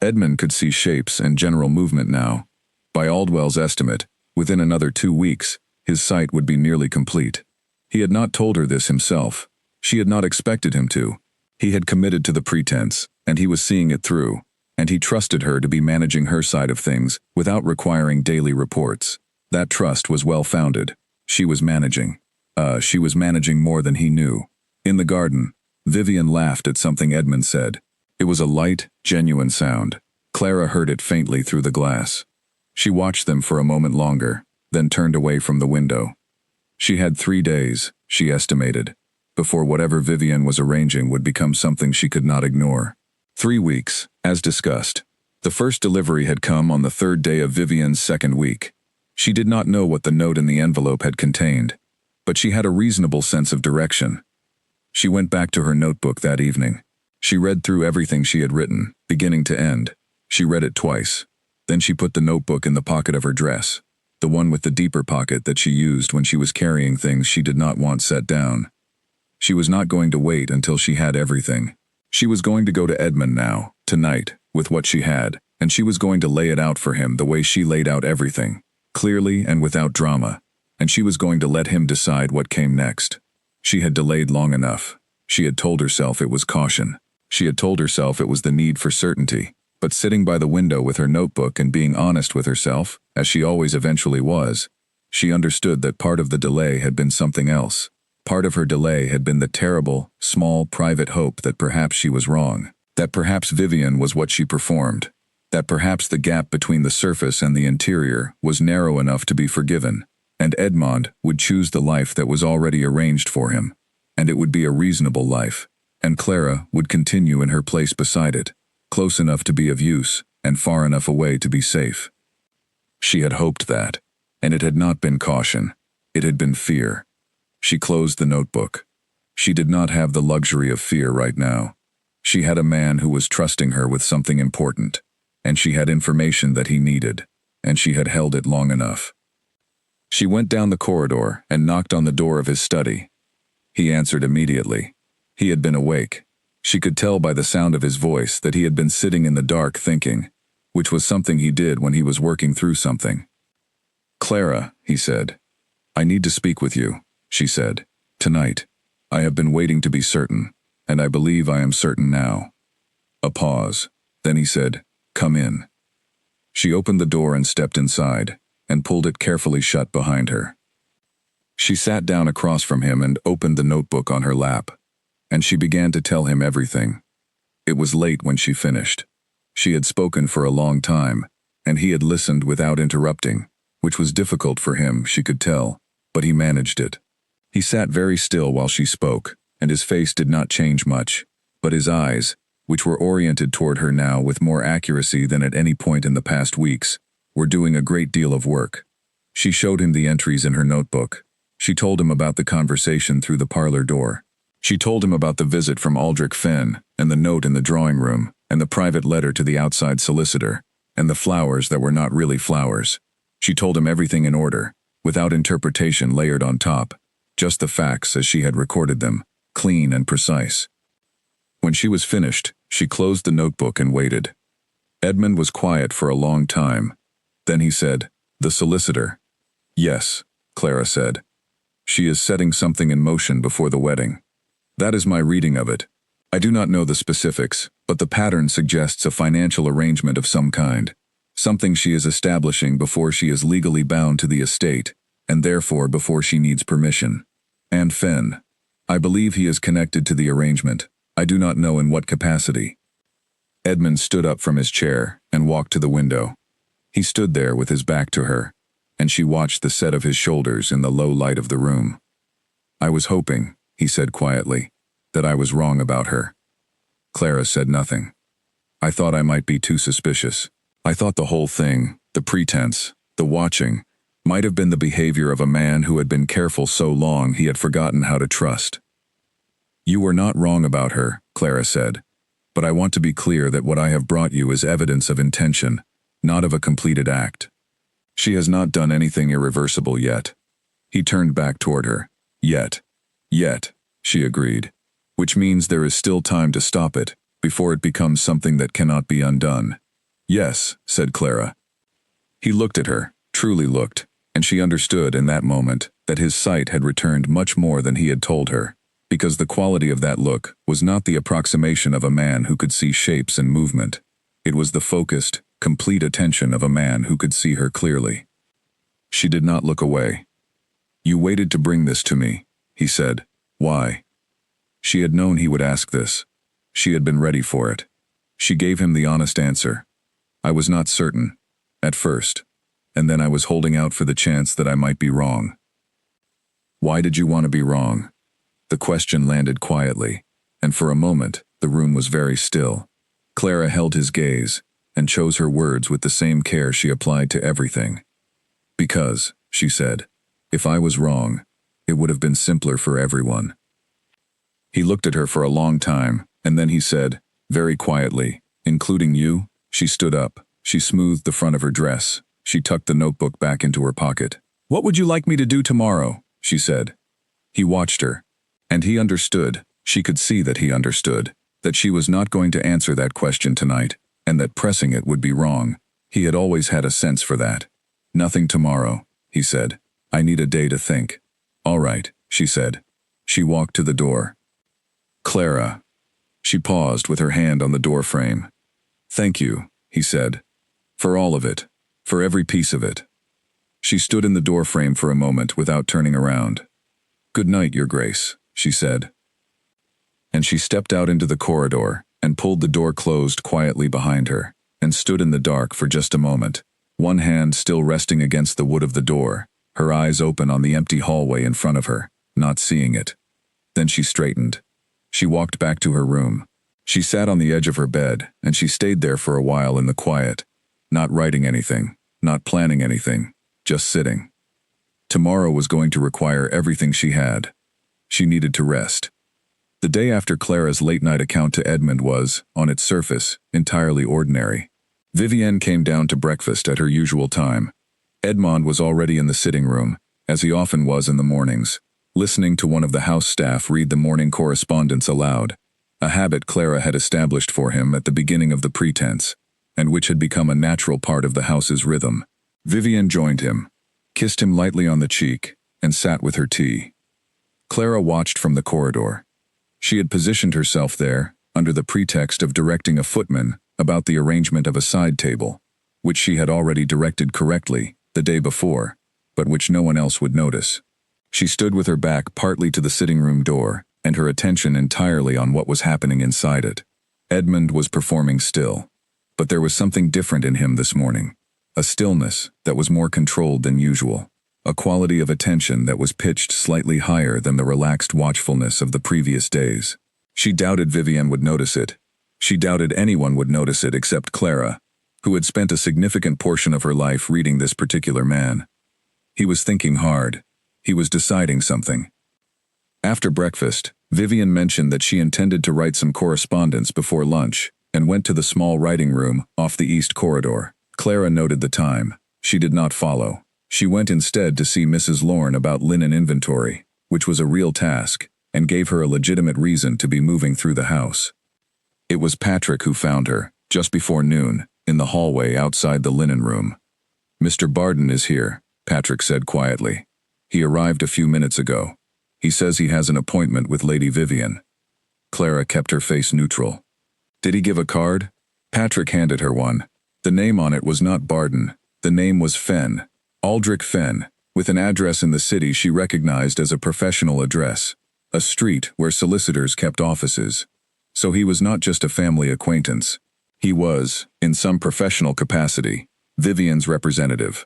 Edmund could see shapes and general movement now. By Aldwell's estimate, within another 2 weeks, his sight would be nearly complete. He had not told her this himself. She had not expected him to. He had committed to the pretense, and he was seeing it through, and he trusted her to be managing her side of things without requiring daily reports. That trust was well-founded. She was managing. She was managing more than he knew. In the garden, Vivian laughed at something Edmund said. It was a light, genuine sound. Clara heard it faintly through the glass. She watched them for a moment longer, then turned away from the window. She had 3 days, she estimated, before whatever Vivian was arranging would become something she could not ignore. 3 weeks, as discussed. The first delivery had come on the 3rd day of Vivian's 2nd week. She did not know what the note in the envelope had contained, but she had a reasonable sense of direction. She went back to her notebook that evening. She read through everything she had written, beginning to end. She read it twice. Then she put the notebook in the pocket of her dress. the one with the deeper pocket that she used when she was carrying things she did not want set down. She was not going to wait until she had everything. She was going to go to Edmund now, tonight, with what she had, and she was going to lay it out for him the way she laid out everything, clearly and without drama, and she was going to let him decide what came next. She had delayed long enough. She had told herself it was caution. She had told herself it was the need for certainty. But sitting by the window with her notebook and being honest with herself, as she always eventually was, she understood that part of the delay had been something else. Part of her delay had been the terrible, small, private hope that perhaps she was wrong, that perhaps Vivian was what she performed, that perhaps the gap between the surface and the interior was narrow enough to be forgiven, and Edmond would choose the life that was already arranged for him, and it would be a reasonable life, and Clara would continue in her place beside it, close enough to be of use, and far enough away to be safe. She had hoped that, and it had not been caution, it had been fear. She closed the notebook. She did not have the luxury of fear right now. She had a man who was trusting her with something important, and she had information that he needed, and she had held it long enough. She went down the corridor and knocked on the door of his study. He answered immediately. He had been awake. She could tell by the sound of his voice that he had been sitting in the dark thinking, which was something he did when he was working through something. "Clara," he said. "I need to speak with you," she said. "Tonight. I have been waiting to be certain, and I believe I am certain now." A pause. Then he said, "Come in." She opened the door and stepped inside, and pulled it carefully shut behind her. She sat down across from him and opened the notebook on her lap, and she began to tell him everything. It was late when she finished. She had spoken for a long time, and he had listened without interrupting, which was difficult for him, she could tell, but he managed it. He sat very still while she spoke, and his face did not change much, but his eyes, which were oriented toward her now with more accuracy than at any point in the past weeks, were doing a great deal of work. She showed him the entries in her notebook. She told him about the conversation through the parlor door. She told him about the visit from Aldrich Finn, and the note in the drawing room, and the private letter to the outside solicitor, and the flowers that were not really flowers. She told him everything in order, without interpretation layered on top, just the facts as she had recorded them, clean and precise. When she was finished, she closed the notebook and waited. Edmund was quiet for a long time. Then he said, "The solicitor." "Yes," Clara said. "She is setting something in motion before the wedding. That is my reading of it. I do not know the specifics, but the pattern suggests a financial arrangement of some kind, something she is establishing before she is legally bound to the estate, and therefore before she needs permission. And Finn. I believe he is connected to the arrangement. I do not know in what capacity." Edmund stood up from his chair and walked to the window. He stood there with his back to her, and she watched the set of his shoulders in the low light of the room. "I was hoping," he said quietly, "that I was wrong about her." Clara said nothing. "I thought I might be too suspicious. I thought the whole thing, the pretense, the watching, might have been the behavior of a man who had been careful so long he had forgotten how to trust." "You were not wrong about her," Clara said, "but I want to be clear that what I have brought you is evidence of intention, not of a completed act. She has not done anything irreversible yet." He turned back toward her. "Yet. Yet," she agreed. "Which means there is still time to stop it, before it becomes something that cannot be undone." "Yes," said Clara. He looked at her, truly looked, and she understood in that moment that his sight had returned much more than he had told her, because the quality of that look was not the approximation of a man who could see shapes and movement. It was the focused, complete attention of a man who could see her clearly. She did not look away. "You waited to bring this to me," he said. "Why?" She had known he would ask this. She had been ready for it. She gave him the honest answer. "I was not certain, at first, and then I was holding out for the chance that I might be wrong." "Why did you want to be wrong?" The question landed quietly, and for a moment the room was very still. Clara held his gaze, and chose her words with the same care she applied to everything. "Because," she said, "if I was wrong, it would have been simpler for everyone." He looked at her for a long time, and then he said, very quietly, "Including you?" She stood up. She smoothed the front of her dress, She tucked the notebook back into her pocket. "What would you like me to do tomorrow?" she said. He watched her. And he understood, she could see that he understood, that she was not going to answer that question tonight, and that pressing it would be wrong. He had always had a sense for that. "Nothing tomorrow," he said. "I need a day to think." "All right," she said. She walked to the door. "Clara." She paused with her hand on the door frame. "Thank you," he said. "For all of it. For every piece of it." She stood in the door frame for a moment without turning around. "Good night, Your Grace," she said. And she stepped out into the corridor and pulled the door closed quietly behind her, and stood in the dark for just a moment, one hand still resting against the wood of the door, her eyes open on the empty hallway in front of her, not seeing it. Then she straightened. She walked back to her room. She sat on the edge of her bed, and she stayed there for a while in the quiet, not writing anything, not planning anything, just sitting. Tomorrow was going to require everything she had. She needed to rest. The day after Clara's late-night account to Edmund was, on its surface, entirely ordinary. Vivienne came down to breakfast at her usual time. Edmond was already in the sitting room, as he often was in the mornings, listening to one of the house staff read the morning correspondence aloud, a habit Clara had established for him at the beginning of the pretense, and which had become a natural part of the house's rhythm. Vivienne joined him, kissed him lightly on the cheek, and sat with her tea. Clara watched from the corridor. She had positioned herself there, under the pretext of directing a footman about the arrangement of a side table, which she had already directed correctly the day before, but which no one else would notice. She stood with her back partly to the sitting room door, and her attention entirely on what was happening inside it. Edmund was performing still, but there was something different in him this morning, a stillness that was more controlled than usual, a quality of attention that was pitched slightly higher than the relaxed watchfulness of the previous days. She doubted Vivienne would notice it. She doubted anyone would notice it except Clara, who had spent a significant portion of her life reading this particular man. He was thinking hard. He was deciding something. After breakfast, Vivienne mentioned that she intended to write some correspondence before lunch, and went to the small writing room off the east corridor. Clara noted the time. She did not follow. She went instead to see Mrs. Lorne about linen inventory, which was a real task, and gave her a legitimate reason to be moving through the house. It was Patrick who found her, just before noon, in the hallway outside the linen room. "Mr. Barden is here," Patrick said quietly. "He arrived a few minutes ago. He says he has an appointment with Lady Vivienne." Clara kept her face neutral. "Did he give a card?" Patrick handed her one. The name on it was not Barden. The name was Fenn, Aldrich Fenn, with an address in the city she recognized as a professional address, a street where solicitors kept offices. So he was not just a family acquaintance. He was, in some professional capacity, Vivienne's representative.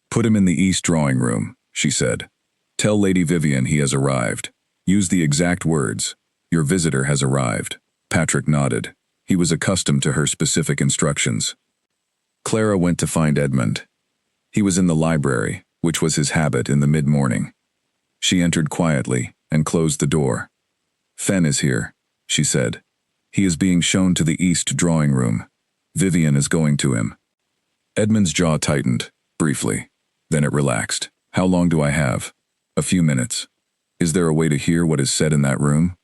"Put him in the east drawing room," she said. "Tell Lady Vivienne he has arrived. Use the exact words, 'Your visitor has arrived.'" Patrick nodded. He was accustomed to her specific instructions. Clara went to find Edmund. He was in the library, which was his habit in the mid-morning. She entered quietly and closed the door. "Fenn is here," she said. "He is being shown to the east drawing room. Vivienne is going to him." Edmund's jaw tightened, briefly. Then it relaxed. "How long do I have?" "A few minutes." "Is there a way to hear what is said in that room?"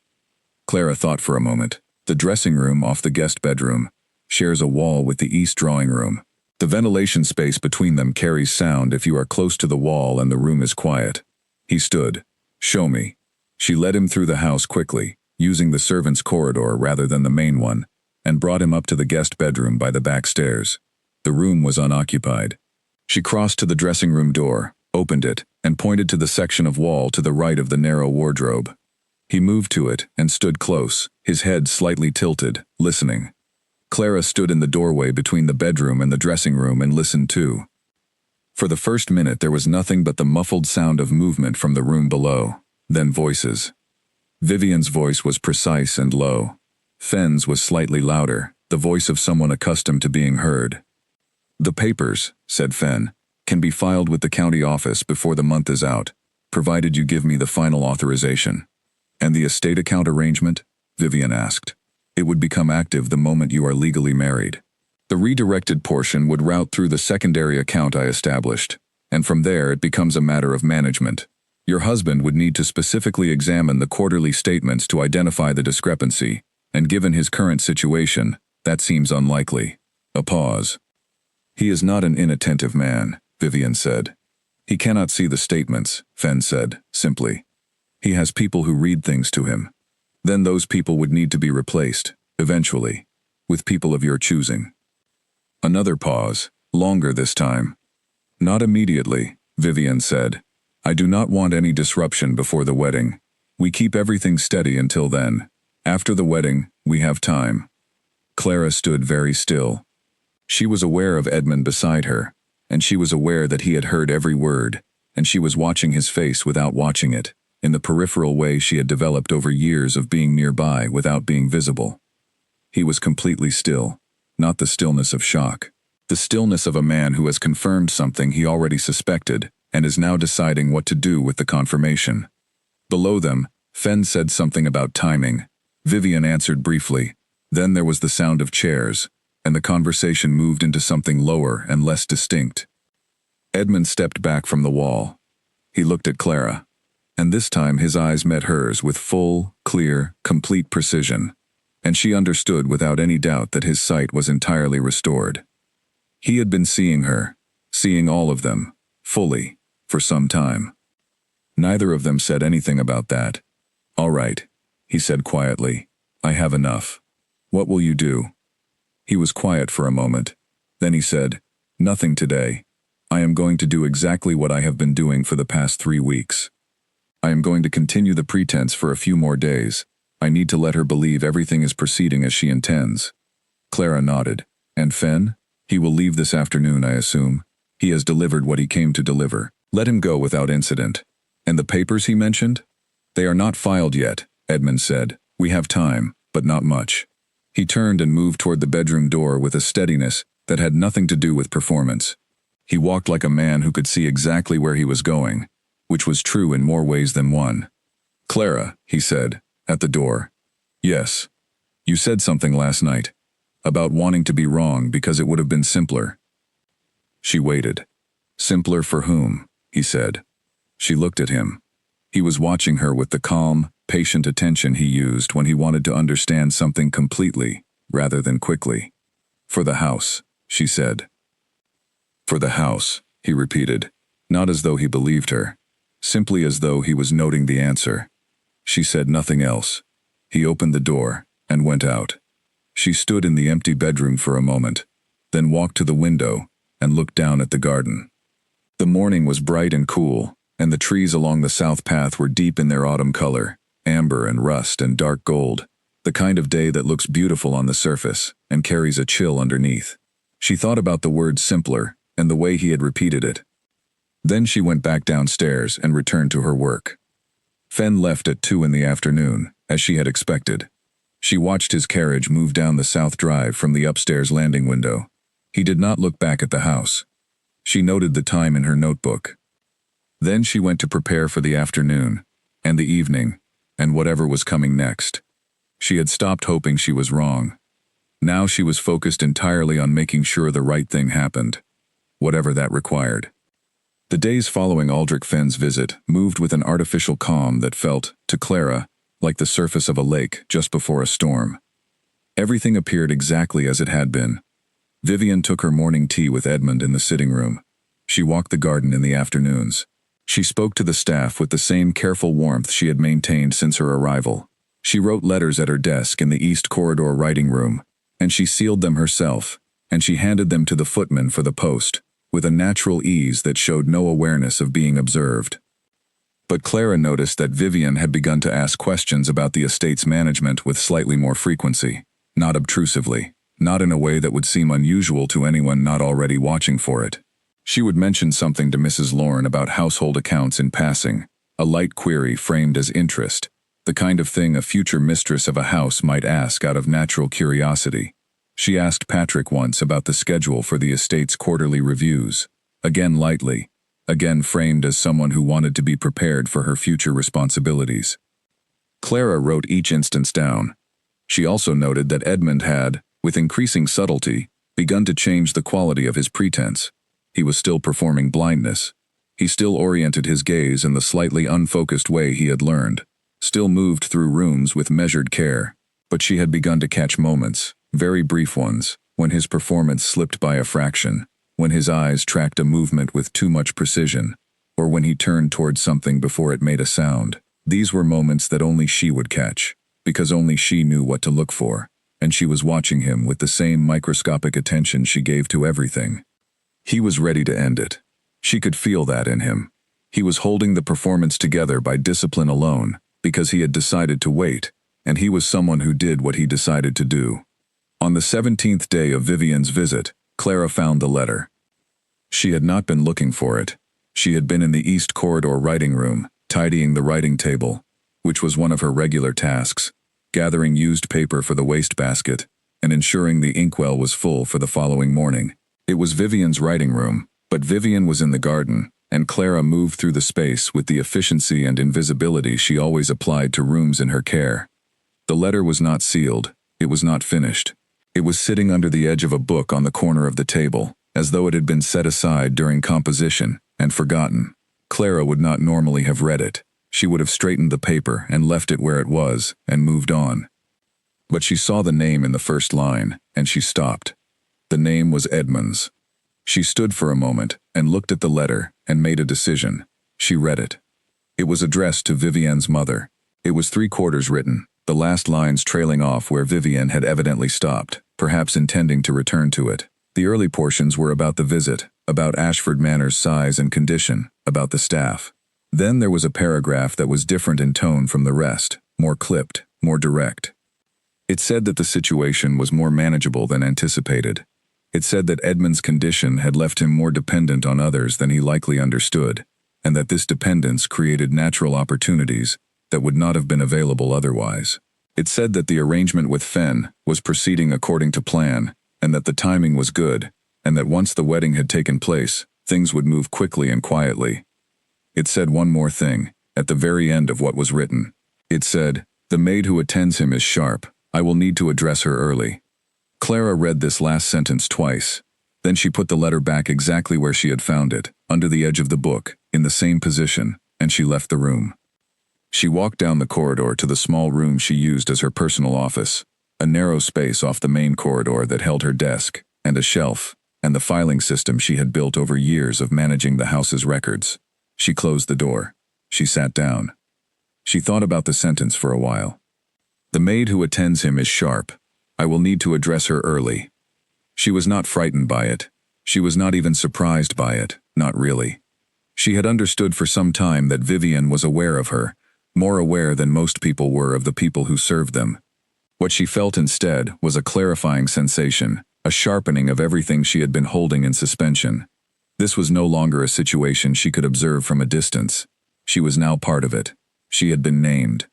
Clara thought for a moment. The dressing room off the guest bedroom shares a wall with the east drawing room. The ventilation space between them carries sound if you are close to the wall and the room is quiet. He stood. "Show me." She led him through the house quickly, using the servants' corridor rather than the main one, and brought him up to the guest bedroom by the back stairs. The room was unoccupied. She crossed to the dressing room door, opened it, and pointed to the section of wall to the right of the narrow wardrobe. He moved to it and stood close, his head slightly tilted, listening. Clara stood in the doorway between the bedroom and the dressing room and listened too. For the first minute there was nothing but the muffled sound of movement from the room below, then voices. Vivienne's voice was precise and low. Fenn's was slightly louder, the voice of someone accustomed to being heard. "The papers," said Fenn, "can be filed with the county office before the month is out, provided you give me the final authorization." "And the estate account arrangement?" Vivienne asked. "It would become active the moment you are legally married." The redirected portion would route through the secondary account I established, and from there it becomes a matter of management. Your husband would need to specifically examine the quarterly statements to identify the discrepancy, and given his current situation, that seems unlikely. A pause. He is not an inattentive man, Vivian said. He cannot see the statements, Fen said, simply. He has people who read things to him. Then those people would need to be replaced, eventually, with people of your choosing. Another pause, longer this time. Not immediately, Vivian said. I do not want any disruption before the wedding. We keep everything steady until then. After the wedding, we have time. Clara stood very still. She was aware of Edmund beside her, and she was aware that he had heard every word, and she was watching his face without watching it, in the peripheral way she had developed over years of being nearby without being visible. He was completely still, not the stillness of shock. The stillness of a man who has confirmed something he already suspected and is now deciding what to do with the confirmation. Below them, Fen said something about timing. Vivian answered briefly. Then there was the sound of chairs, and the conversation moved into something lower and less distinct. Edmund stepped back from the wall. He looked at Clara, and this time his eyes met hers with full, clear, complete precision, and she understood without any doubt that his sight was entirely restored. He had been seeing her, seeing all of them, fully, for some time. Neither of them said anything about that. All right, he said quietly. I have enough. What will you do? He was quiet for a moment. Then he said, Nothing today. I am going to do exactly what I have been doing for the past 3 weeks. I am going to continue the pretense for a few more days. I need to let her believe everything is proceeding as she intends. Clara nodded. And Fen? He will leave this afternoon, I assume. He has delivered what he came to deliver. Let him go without incident. And the papers he mentioned? They are not filed yet, Edmund said. We have time, but not much. He turned and moved toward the bedroom door with a steadiness that had nothing to do with performance. He walked like a man who could see exactly where he was going, which was true in more ways than one. Clara, he said, at the door. Yes. You said something last night. About wanting to be wrong because it would have been simpler. She waited. Simpler for whom? He said. She looked at him. He was watching her with the calm, patient attention he used when he wanted to understand something completely, rather than quickly. For the house, she said. For the house, he repeated, not as though he believed her, simply as though he was noting the answer. She said nothing else. He opened the door and went out. She stood in the empty bedroom for a moment, then walked to the window and looked down at the garden. The morning was bright and cool, and the trees along the south path were deep in their autumn color, amber and rust and dark gold, the kind of day that looks beautiful on the surface and carries a chill underneath. She thought about the word simpler and the way he had repeated it. Then she went back downstairs and returned to her work. Fen left at 2 in the afternoon, as she had expected. She watched his carriage move down the south drive from the upstairs landing window. He did not look back at the house. She noted the time in her notebook. Then she went to prepare for the afternoon, and the evening, and whatever was coming next. She had stopped hoping she was wrong. Now she was focused entirely on making sure the right thing happened, whatever that required. The days following Aldrich Fenn's visit moved with an artificial calm that felt, to Clara, like the surface of a lake just before a storm. Everything appeared exactly as it had been. Vivian took her morning tea with Edmund in the sitting room. She walked the garden in the afternoons. She spoke to the staff with the same careful warmth she had maintained since her arrival. She wrote letters at her desk in the East Corridor writing room, and she sealed them herself, and she handed them to the footman for the post, with a natural ease that showed no awareness of being observed. But Clara noticed that Vivian had begun to ask questions about the estate's management with slightly more frequency, not obtrusively, not in a way that would seem unusual to anyone not already watching for it. She would mention something to Mrs. Lorne about household accounts in passing, a light query framed as interest, the kind of thing a future mistress of a house might ask out of natural curiosity. She asked Patrick once about the schedule for the estate's quarterly reviews, again lightly, again framed as someone who wanted to be prepared for her future responsibilities. Clara wrote each instance down. She also noted that Edmund had, with increasing subtlety, begun to change the quality of his pretense. He was still performing blindness. He still oriented his gaze in the slightly unfocused way he had learned, still moved through rooms with measured care. But she had begun to catch moments, very brief ones, when his performance slipped by a fraction, when his eyes tracked a movement with too much precision, or when he turned towards something before it made a sound. These were moments that only she would catch, because only she knew what to look for, and she was watching him with the same microscopic attention she gave to everything. He was ready to end it. She could feel that in him. He was holding the performance together by discipline alone, because he had decided to wait, and he was someone who did what he decided to do. On the 17th day of Vivian's visit, Clara found the letter. She had not been looking for it. She had been in the East Corridor writing room, tidying the writing table, which was one of her regular tasks, gathering used paper for the wastebasket, and ensuring the inkwell was full for the following morning. It was Vivian's writing room, but Vivian was in the garden, and Clara moved through the space with the efficiency and invisibility she always applied to rooms in her care. The letter was not sealed. It was not finished. It was sitting under the edge of a book on the corner of the table, as though it had been set aside during composition and forgotten. Clara would not normally have read it. She would have straightened the paper and left it where it was and moved on. But she saw the name in the first line, and she stopped. The name was Edmund's. She stood for a moment and looked at the letter and made a decision. She read it. It was addressed to Vivian's mother. It was 3/4 written, the last lines trailing off where Vivian had evidently stopped, perhaps intending to return to it. The early portions were about the visit, about Ashford Manor's size and condition, about the staff. Then there was a paragraph that was different in tone from the rest, more clipped, more direct. It said that the situation was more manageable than anticipated. It said that Edmund's condition had left him more dependent on others than he likely understood, and that this dependence created natural opportunities that would not have been available otherwise. It said that the arrangement with Fen was proceeding according to plan, and that the timing was good, and that once the wedding had taken place, things would move quickly and quietly. It said one more thing, at the very end of what was written. It said, "The maid who attends him is sharp. I will need to address her early." Clara read this last sentence twice. Then she put the letter back exactly where she had found it, under the edge of the book, in the same position, and she left the room. She walked down the corridor to the small room she used as her personal office, a narrow space off the main corridor that held her desk, and a shelf, and the filing system she had built over years of managing the house's records. She closed the door. She sat down. She thought about the sentence for a while. "The maid who attends him is sharp. I will need to address her early." She was not frightened by it. She was not even surprised by it, not really. She had understood for some time that Vivian was aware of her, more aware than most people were of the people who served them. What she felt instead was a clarifying sensation, a sharpening of everything she had been holding in suspension. This was no longer a situation she could observe from a distance. She was now part of it. She had been named.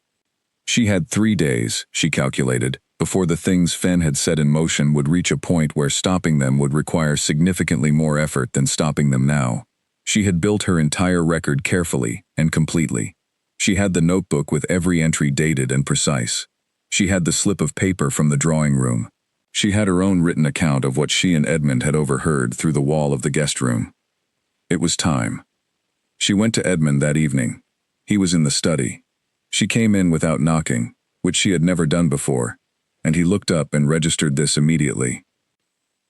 She had 3 days, she calculated, before the things Fen had set in motion would reach a point where stopping them would require significantly more effort than stopping them now. She had built her entire record carefully and completely. She had the notebook with every entry dated and precise. She had the slip of paper from the drawing room. She had her own written account of what she and Edmund had overheard through the wall of the guest room. It was time. She went to Edmund that evening. He was in the study. She came in without knocking, which she had never done before, and he looked up and registered this immediately.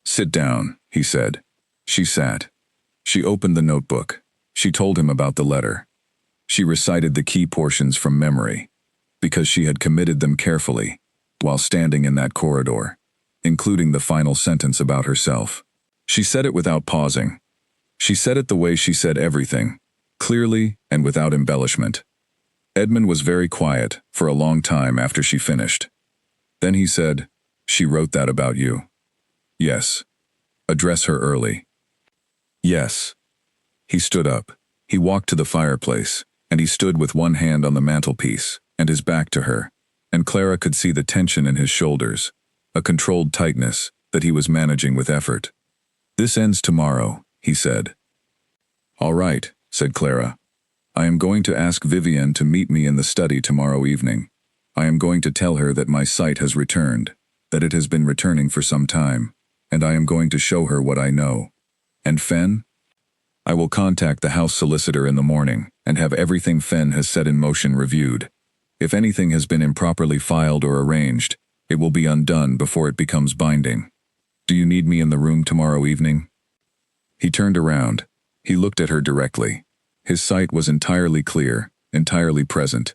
"Sit down," he said. She sat. She opened the notebook. She told him about the letter. She recited the key portions from memory, because she had committed them carefully, while standing in that corridor, including the final sentence about herself. She said it without pausing. She said it the way she said everything, clearly and without embellishment. Edmund was very quiet for a long time after she finished. Then he said, "She wrote that about you." "Yes. Address her early." "Yes." He stood up. He walked to the fireplace, and he stood with one hand on the mantelpiece, and his back to her, and Clara could see the tension in his shoulders, a controlled tightness that he was managing with effort. "This ends tomorrow," he said. "All right," said Clara. "I am going to ask Vivian to meet me in the study tomorrow evening. I am going to tell her that my sight has returned, that it has been returning for some time, and I am going to show her what I know. And Fen? I will contact the house solicitor in the morning and have everything Fen has set in motion reviewed. If anything has been improperly filed or arranged, it will be undone before it becomes binding. Do you need me in the room tomorrow evening? He turned around. He looked at her directly. His sight was entirely clear, entirely present,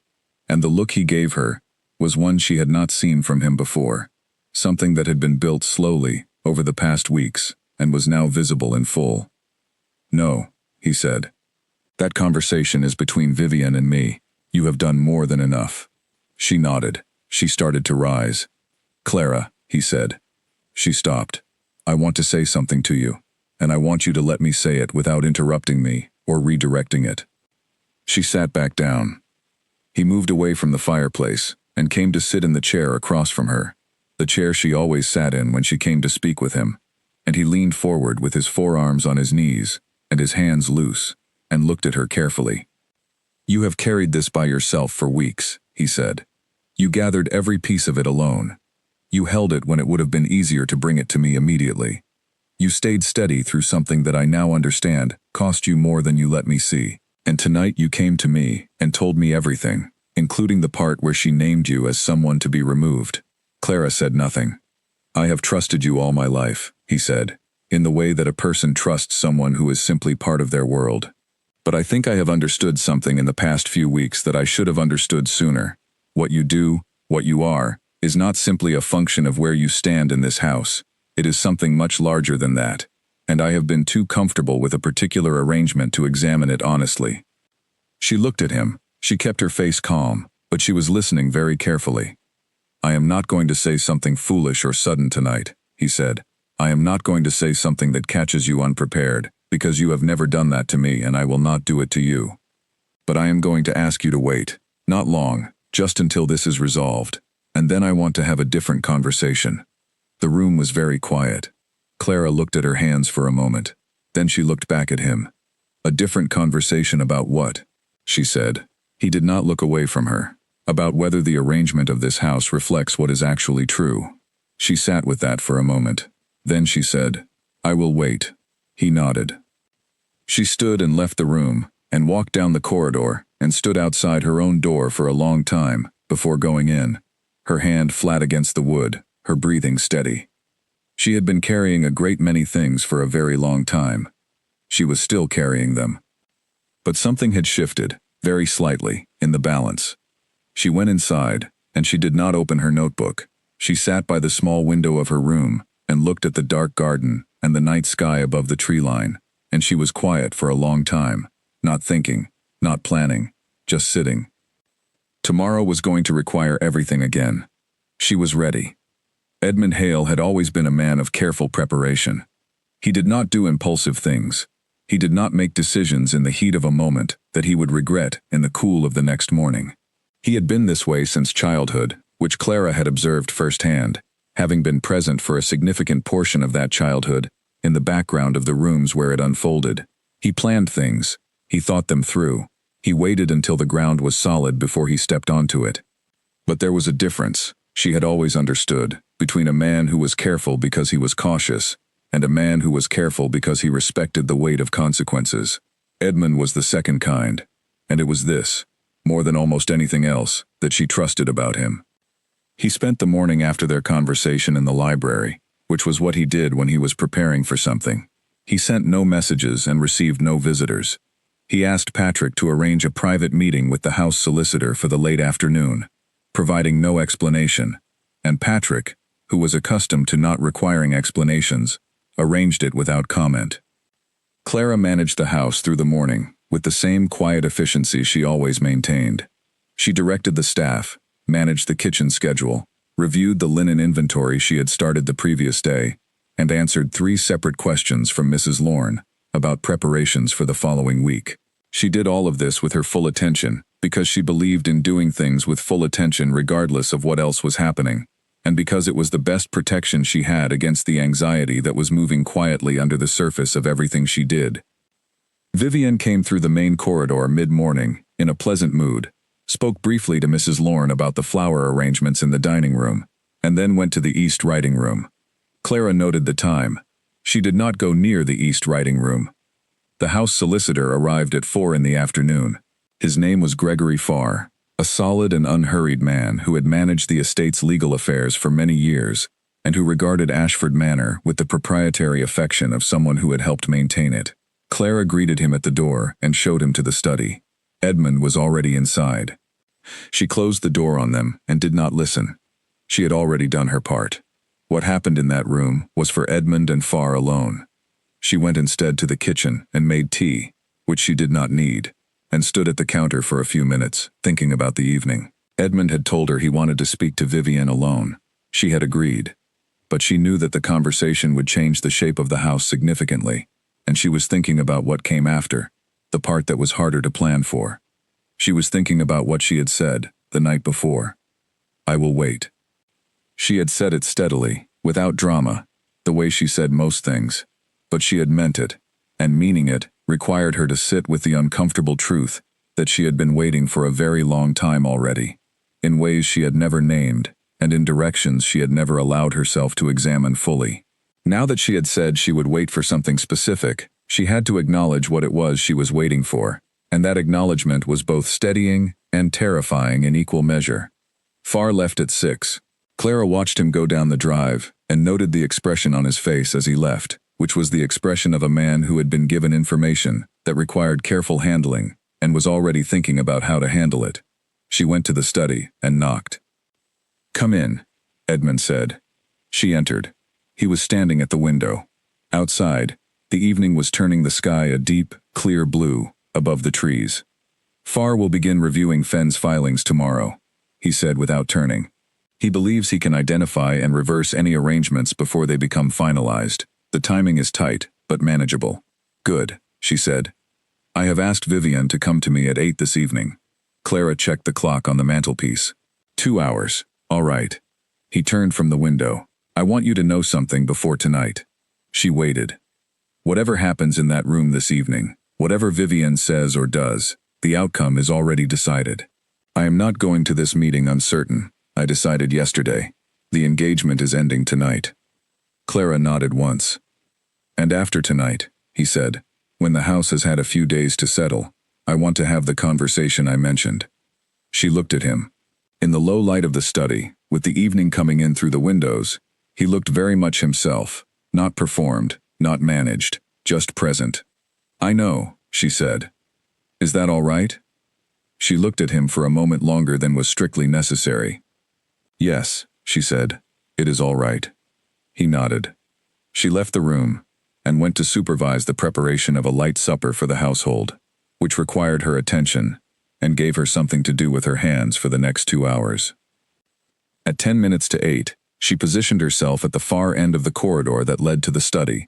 and the look he gave her was one she had not seen from him before, something that had been built slowly over the past weeks and was now visible in full. No, he said. That conversation is between Vivian and me. You have done more than enough. She nodded. She started to rise. Clara, he said. She stopped. I want to say something to you, and I want you to let me say it without interrupting me or redirecting it. She sat back down. He moved away from the fireplace and came to sit in the chair across from her, the chair she always sat in when she came to speak with him, and he leaned forward with his forearms on his knees and his hands loose, and looked at her carefully. You have carried this by yourself for weeks, he said. You gathered every piece of it alone. You held it when it would have been easier to bring it to me immediately. You stayed steady through something that I now understand cost you more than you let me see. And tonight you came to me and told me everything, including the part where she named you as someone to be removed. Clara said nothing. I have trusted you all my life, he said, in the way that a person trusts someone who is simply part of their world. But I think I have understood something in the past few weeks that I should have understood sooner. What you do, what you are, is not simply a function of where you stand in this house. It is something much larger than that, and I have been too comfortable with a particular arrangement to examine it honestly. She looked at him. She kept her face calm, but she was listening very carefully. I am not going to say something foolish or sudden tonight, he said. I am not going to say something that catches you unprepared, because you have never done that to me and I will not do it to you. But I am going to ask you to wait, not long, just until this is resolved, and then I want to have a different conversation. The room was very quiet. Clara looked at her hands for a moment. Then she looked back at him. A different conversation about what? She said. He did not look away from her. About whether the arrangement of this house reflects what is actually true. She sat with that for a moment. Then she said, I will wait. He nodded. She stood and left the room, and walked down the corridor, and stood outside her own door for a long time, before going in, her hand flat against the wood, her breathing steady. She had been carrying a great many things for a very long time. She was still carrying them. But something had shifted, very slightly, in the balance. She went inside, and she did not open her notebook. She sat by the small window of her room, and looked at the dark garden and the night sky above the tree line, and she was quiet for a long time, not thinking, not planning, just sitting. Tomorrow was going to require everything again. She was ready. Edmund Hale had always been a man of careful preparation. He did not do impulsive things. He did not make decisions in the heat of a moment that he would regret in the cool of the next morning. He had been this way since childhood, which Clara had observed firsthand, having been present for a significant portion of that childhood, in the background of the rooms where it unfolded. He planned things. He thought them through. He waited until the ground was solid before he stepped onto it. But there was a difference, she had always understood, between a man who was careful because he was cautious, and a man who was careful because he respected the weight of consequences. Edmund was the second kind, and it was this, more than almost anything else, that she trusted about him. He spent the morning after their conversation in the library, which was what he did when he was preparing for something. He sent no messages and received no visitors. He asked Patrick to arrange a private meeting with the house solicitor for the late afternoon, providing no explanation, and Patrick, who was accustomed to not requiring explanations, arranged it without comment. Clara managed the house through the morning, with the same quiet efficiency she always maintained. She directed the staff, managed the kitchen schedule, reviewed the linen inventory she had started the previous day, and answered 3 separate questions from Mrs. Lorne about preparations for the following week. She did all of this with her full attention, because she believed in doing things with full attention regardless of what else was happening, and because it was the best protection she had against the anxiety that was moving quietly under the surface of everything she did. Vivian came through the main corridor mid-morning, in a pleasant mood, spoke briefly to Mrs. Lorne about the flower arrangements in the dining room, and then went to the east writing room. Clara noted the time. She did not go near the East writing room. The house solicitor arrived at 4 in the afternoon. His name was Gregory Farr, a solid and unhurried man who had managed the estate's legal affairs for many years, and who regarded Ashford Manor with the proprietary affection of someone who had helped maintain it. Clara greeted him at the door and showed him to the study. Edmund was already inside. She closed the door on them and did not listen. She had already done her part. What happened in that room was for Edmund and Farr alone. She went instead to the kitchen and made tea, which she did not need, and stood at the counter for a few minutes, thinking about the evening. Edmund had told her he wanted to speak to Vivian alone. She had agreed. But she knew that the conversation would change the shape of the house significantly, and she was thinking about what came after, the part that was harder to plan for. She was thinking about what she had said the night before. "I will wait." She had said it steadily, without drama, the way she said most things, but she had meant it, and meaning it required her to sit with the uncomfortable truth that she had been waiting for a very long time already, in ways she had never named, and in directions she had never allowed herself to examine fully. Now that she had said she would wait for something specific, she had to acknowledge what it was she was waiting for, and that acknowledgement was both steadying and terrifying in equal measure. Farr left at 6. Clara watched him go down the drive and noted the expression on his face as he left, which was the expression of a man who had been given information that required careful handling and was already thinking about how to handle it. She went to the study and knocked. "Come in," Edmund said. She entered. He was standing at the window. Outside, the evening was turning the sky a deep, clear blue above the trees. "Farr will begin reviewing Feigns' filings tomorrow," he said without turning. "He believes he can identify and reverse any arrangements before they become finalized. The timing is tight, but manageable." "Good," she said. "I have asked Vivian to come to me at 8 this evening." Clara checked the clock on the mantelpiece. 2 hours. All right. He turned from the window. "I want you to know something before tonight." She waited. "Whatever happens in that room this evening, whatever Vivian says or does, the outcome is already decided. I am not going to this meeting uncertain. I decided yesterday. The engagement is ending tonight." Clara nodded once. "And after tonight," he said, "when the house has had a few days to settle, I want to have the conversation I mentioned." She looked at him. In the low light of the study, with the evening coming in through the windows, he looked very much himself, not performed, not managed, just present. "I know," she said. "Is that all right?" She looked at him for a moment longer than was strictly necessary. "Yes," she said, "it is all right." He nodded. She left the room and went to supervise the preparation of a light supper for the household, which required her attention and gave her something to do with her hands for the next 2 hours. At 10 minutes to 8, she positioned herself at the far end of the corridor that led to the study,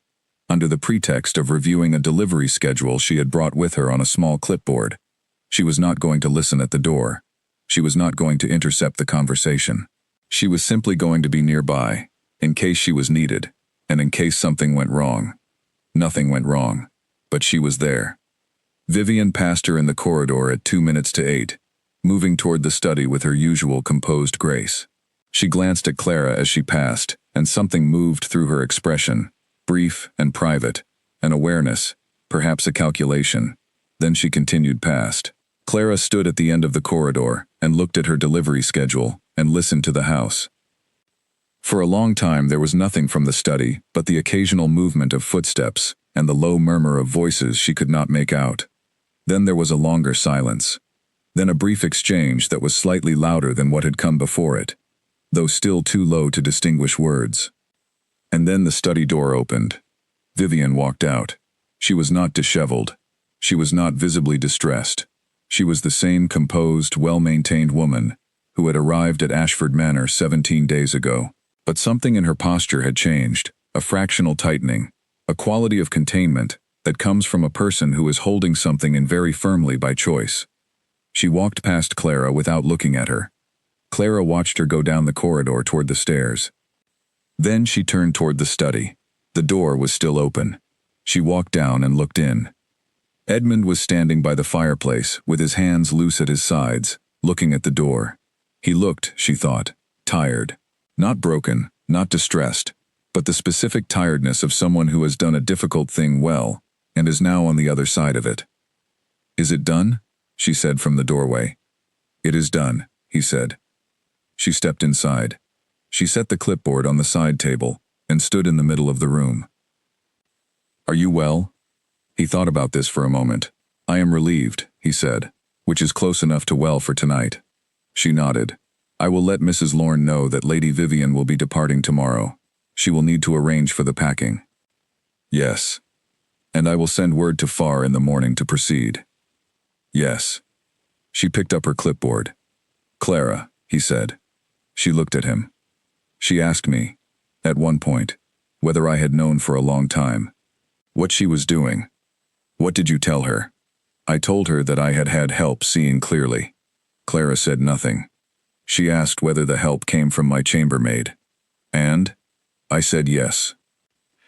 under the pretext of reviewing a delivery schedule she had brought with her on a small clipboard. She was not going to listen at the door. She was not going to intercept the conversation. She was simply going to be nearby, in case she was needed, and in case something went wrong. Nothing went wrong, but she was there. Vivian passed her in the corridor at 2 minutes to 8, moving toward the study with her usual composed grace. She glanced at Clara as she passed, and something moved through her expression, brief and private, an awareness, perhaps a calculation. Then she continued past. Clara stood at the end of the corridor and looked at her delivery schedule and listened to the house. For a long time there was nothing from the study but the occasional movement of footsteps and the low murmur of voices she could not make out. Then there was a longer silence. Then a brief exchange that was slightly louder than what had come before it, though still too low to distinguish words. And then the study door opened. Vivian walked out. She was not disheveled. She was not visibly distressed. She was the same composed, well-maintained woman who had arrived at Ashford Manor 17 days ago. But something in her posture had changed, a fractional tightening, a quality of containment that comes from a person who is holding something in very firmly by choice. She walked past Clara without looking at her. Clara watched her go down the corridor toward the stairs. Then she turned toward the study. The door was still open. She walked down and looked in. Edmund was standing by the fireplace with his hands loose at his sides, looking at the door. He looked, she thought, tired. Not broken, not distressed, but the specific tiredness of someone who has done a difficult thing well and is now on the other side of it. "Is it done?" she said from the doorway. "It is done," he said. She stepped inside. She set the clipboard on the side table and stood in the middle of the room. "Are you well?" He thought about this for a moment. "I am relieved," he said, "which is close enough to well for tonight." She nodded. "I will let Mrs. Lorne know that Lady Vivian will be departing tomorrow. She will need to arrange for the packing." "Yes. And I will send word to Farr in the morning to proceed." "Yes." She picked up her clipboard. "Clara," he said. She looked at him. "She asked me, at one point, whether I had known for a long time what she was doing. What did you tell her?" "I told her that I had had help seeing clearly." Clara said nothing. She asked whether the help came from my chambermaid. "And?" I said yes.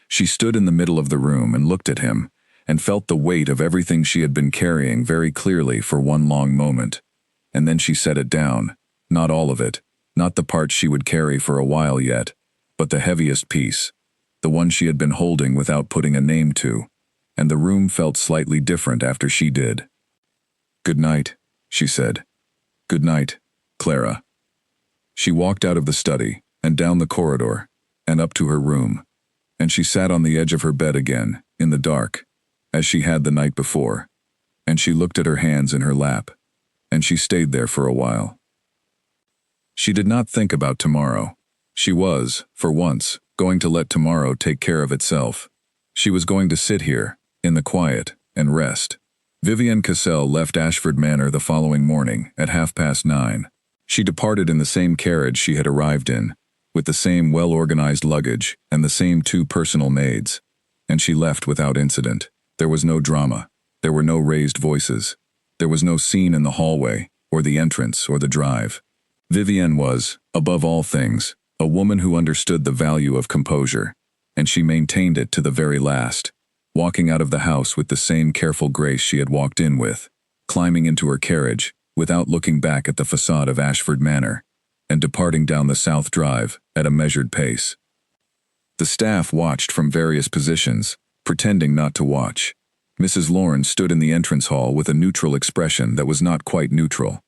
She stood in the middle of the room and looked at him, and felt the weight of everything she had been carrying very clearly for one long moment. And then she set it down, not all of it, not the part she would carry for a while yet, but the heaviest piece, the one she had been holding without putting a name to, and the room felt slightly different after she did. "Good night," she said. "Good night, Clara." She walked out of the study, and down the corridor, and up to her room, and she sat on the edge of her bed again, in the dark, as she had the night before, and she looked at her hands in her lap, and she stayed there for a while. She did not think about tomorrow. She was, for once, going to let tomorrow take care of itself. She was going to sit here, in the quiet, and rest. Vivian Cassell left Ashford Manor the following morning at 9:30. She departed in the same carriage she had arrived in, with the same well-organized luggage and the same 2 personal maids, and she left without incident. There was no drama. There were no raised voices. There was no scene in the hallway, or the entrance, or the drive. Vivian was, above all things, a woman who understood the value of composure, and she maintained it to the very last, walking out of the house with the same careful grace she had walked in with, climbing into her carriage, without looking back at the facade of Ashford Manor, and departing down the South Drive at a measured pace. The staff watched from various positions, pretending not to watch. Mrs. Lorne stood in the entrance hall with a neutral expression that was not quite neutral.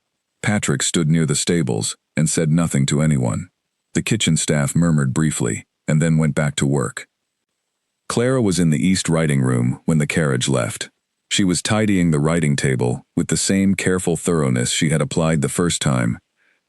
Patrick stood near the stables and said nothing to anyone. The kitchen staff murmured briefly, and then went back to work. Clara was in the east writing room when the carriage left. She was tidying the writing table with the same careful thoroughness she had applied the first time,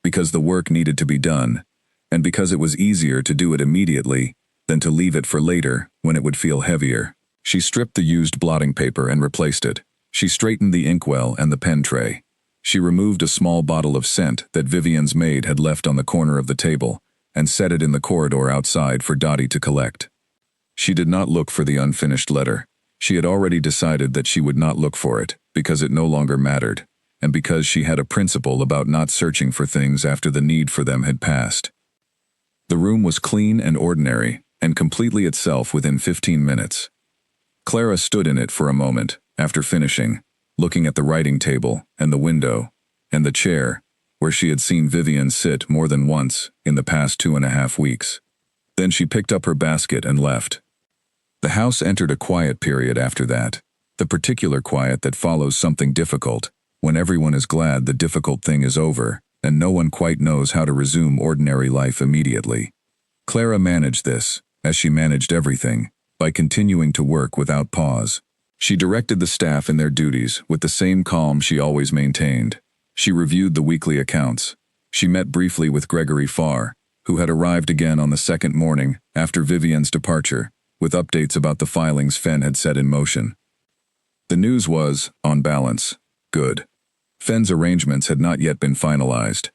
because the work needed to be done, and because it was easier to do it immediately than to leave it for later when it would feel heavier. She stripped the used blotting paper and replaced it. She straightened the inkwell and the pen tray. She removed a small bottle of scent that Vivian's maid had left on the corner of the table and set it in the corridor outside for Dottie to collect. She did not look for the unfinished letter. She had already decided that she would not look for it because it no longer mattered, and because she had a principle about not searching for things after the need for them had passed. The room was clean and ordinary, and completely itself within 15 minutes. Clara stood in it for a moment, after finishing, looking at the writing table, and the window, and the chair, where she had seen Vivian sit more than once in the past 2.5 weeks. Then she picked up her basket and left. The house entered a quiet period after that, the particular quiet that follows something difficult, when everyone is glad the difficult thing is over, and no one quite knows how to resume ordinary life immediately. Clara managed this, as she managed everything, by continuing to work without pause. She directed the staff in their duties with the same calm she always maintained. She reviewed the weekly accounts. She met briefly with Gregory Farr, who had arrived again on the second morning after Vivian's departure, with updates about the filings Fenn had set in motion. The news was, on balance, good. Fenn's arrangements had not yet been finalized.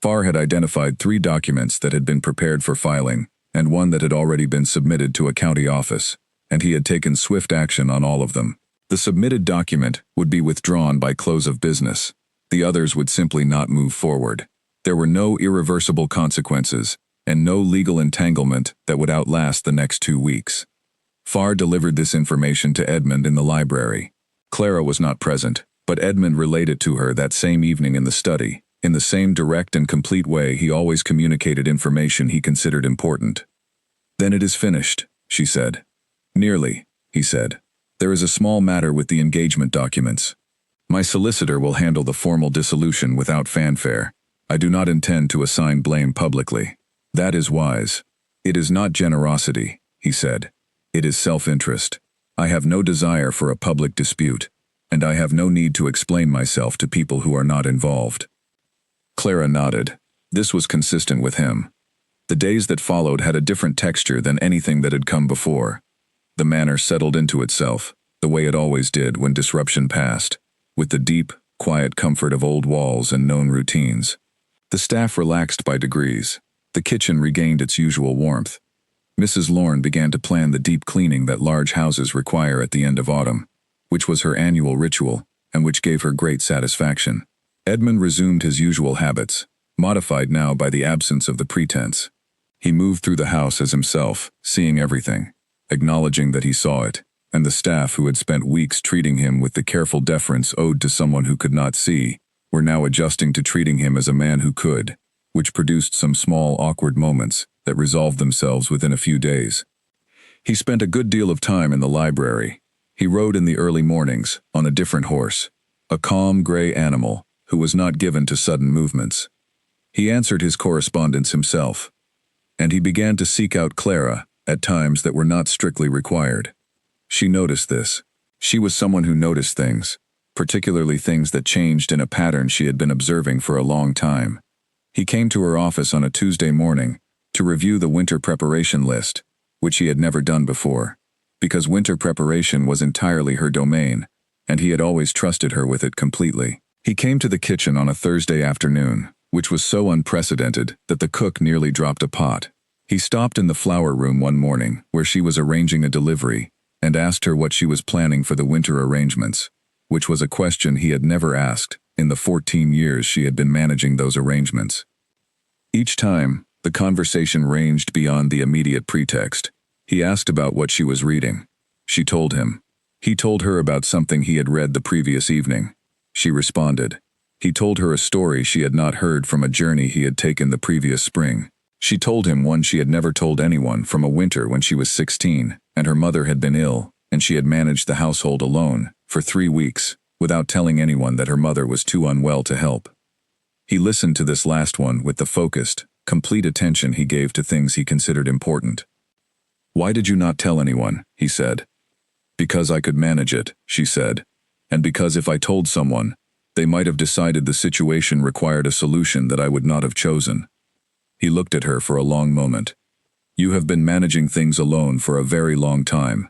Farr had identified 3 documents that had been prepared for filing, and one that had already been submitted to a county office, and he had taken swift action on all of them. The submitted document would be withdrawn by close of business. The others would simply not move forward. There were no irreversible consequences, and no legal entanglement that would outlast the next 2 weeks. Farr delivered this information to Edmund in the library. Clara was not present, but Edmund relayed it to her that same evening in the study, in the same direct and complete way he always communicated information he considered important. "Then it is finished," she said. "Nearly," he said. "There is a small matter with the engagement documents. My solicitor will handle the formal dissolution without fanfare. I do not intend to assign blame publicly. That is wise. It is not generosity," he said. "It is self-interest. I have no desire for a public dispute, and I have no need to explain myself to people who are not involved." Clara nodded. This was consistent with him. The days that followed had a different texture than anything that had come before. The manor settled into itself, the way it always did when disruption passed, with the deep, quiet comfort of old walls and known routines. The staff relaxed by degrees. The kitchen regained its usual warmth. Mrs. Lorne began to plan the deep cleaning that large houses require at the end of autumn, which was her annual ritual, and which gave her great satisfaction. Edmund resumed his usual habits, modified now by the absence of the pretense. He moved through the house as himself, seeing everything, acknowledging that he saw it, and the staff who had spent weeks treating him with the careful deference owed to someone who could not see, were now adjusting to treating him as a man who could, which produced some small awkward moments that resolved themselves within a few days. He spent a good deal of time in the library. He rode in the early mornings, on a different horse, a calm gray animal who was not given to sudden movements. He answered his correspondence himself, and he began to seek out Clara at times that were not strictly required. She noticed this. She was someone who noticed things, particularly things that changed in a pattern she had been observing for a long time. He came to her office on a Tuesday morning to review the winter preparation list, which he had never done before, because winter preparation was entirely her domain, and he had always trusted her with it completely. He came to the kitchen on a Thursday afternoon, which was so unprecedented that the cook nearly dropped a pot. He stopped in the flower room one morning, where she was arranging a delivery, and asked her what she was planning for the winter arrangements, which was a question he had never asked in the 14 years she had been managing those arrangements. Each time, the conversation ranged beyond the immediate pretext. He asked about what she was reading. She told him. He told her about something he had read the previous evening. She responded. He told her a story she had not heard from a journey he had taken the previous spring. She told him one she had never told anyone from a winter when she was 16, and her mother had been ill, and she had managed the household alone for 3 weeks, without telling anyone that her mother was too unwell to help. He listened to this last one with the focused, complete attention he gave to things he considered important. "Why did you not tell anyone?" he said. "Because I could manage it," she said, "and because if I told someone, they might have decided the situation required a solution that I would not have chosen." He looked at her for a long moment. "You have been managing things alone for a very long time."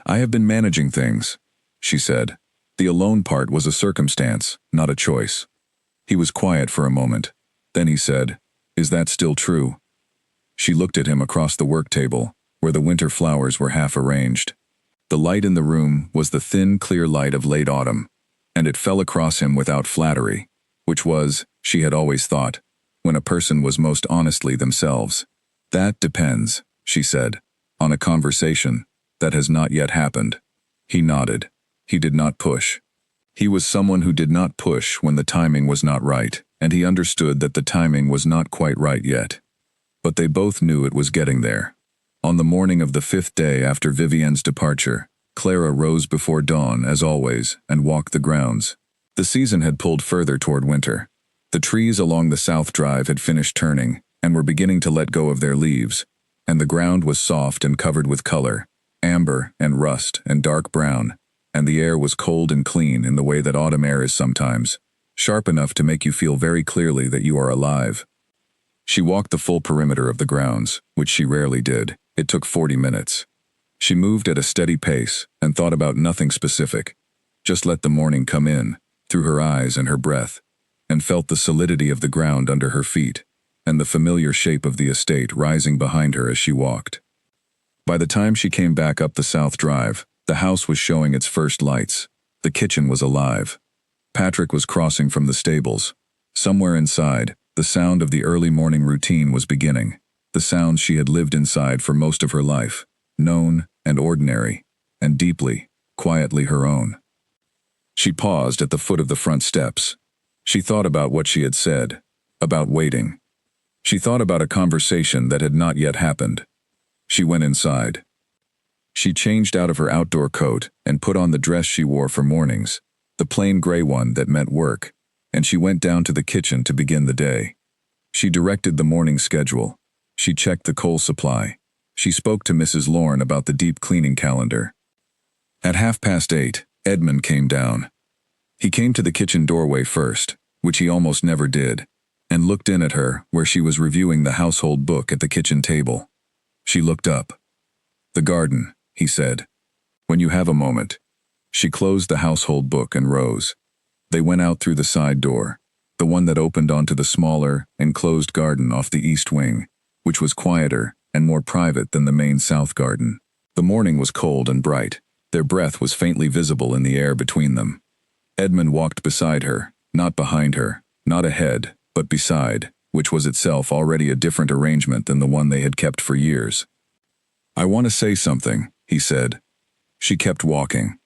"I have been managing things," she said. The alone part was a circumstance, not a choice. He was quiet for a moment. Then he said, "Is that still true?" She looked at him across the work table, where the winter flowers were half arranged. The light in the room was the thin, clear light of late autumn, and it fell across him without flattery, which was, she had always thought, when a person was most honestly themselves. "That depends," she said, "on a conversation that has not yet happened." He nodded. He did not push. He was someone who did not push when the timing was not right, and he understood that the timing was not quite right yet. But they both knew it was getting there. On the morning of the 5th day after Vivienne's departure, Clara rose before dawn, as always, and walked the grounds. The season had pulled further toward winter. The trees along the south drive had finished turning, and were beginning to let go of their leaves, and the ground was soft and covered with color, amber and rust and dark brown, and the air was cold and clean in the way that autumn air is sometimes, sharp enough to make you feel very clearly that you are alive. She walked the full perimeter of the grounds, which she rarely did. It took 40 minutes. She moved at a steady pace and thought about nothing specific. Just let the morning come in, through her eyes and her breath, and felt the solidity of the ground under her feet, and the familiar shape of the estate rising behind her as she walked. By the time she came back up the south drive, the house was showing its first lights. The kitchen was alive. Patrick was crossing from the stables. Somewhere inside, the sound of the early morning routine was beginning, the sound she had lived inside for most of her life, known and ordinary, and deeply, quietly her own. She paused at the foot of the front steps. She thought about what she had said, about waiting. She thought about a conversation that had not yet happened. She went inside. She changed out of her outdoor coat and put on the dress she wore for mornings, the plain gray one that meant work, and she went down to the kitchen to begin the day. She directed the morning schedule. She checked the coal supply. She spoke to Mrs. Lorne about the deep cleaning calendar. At 8:30, Edmund came down. He came to the kitchen doorway first, which he almost never did, and looked in at her where she was reviewing the household book at the kitchen table. She looked up. "The garden," he said. "When you have a moment." She closed the household book and rose. They went out through the side door, the one that opened onto the smaller, enclosed garden off the east wing, which was quieter and more private than the main south garden. The morning was cold and bright. Their breath was faintly visible in the air between them. Edmund walked beside her, not behind her, not ahead, but beside, which was itself already a different arrangement than the one they had kept for years. "I want to say something," he said. She kept walking.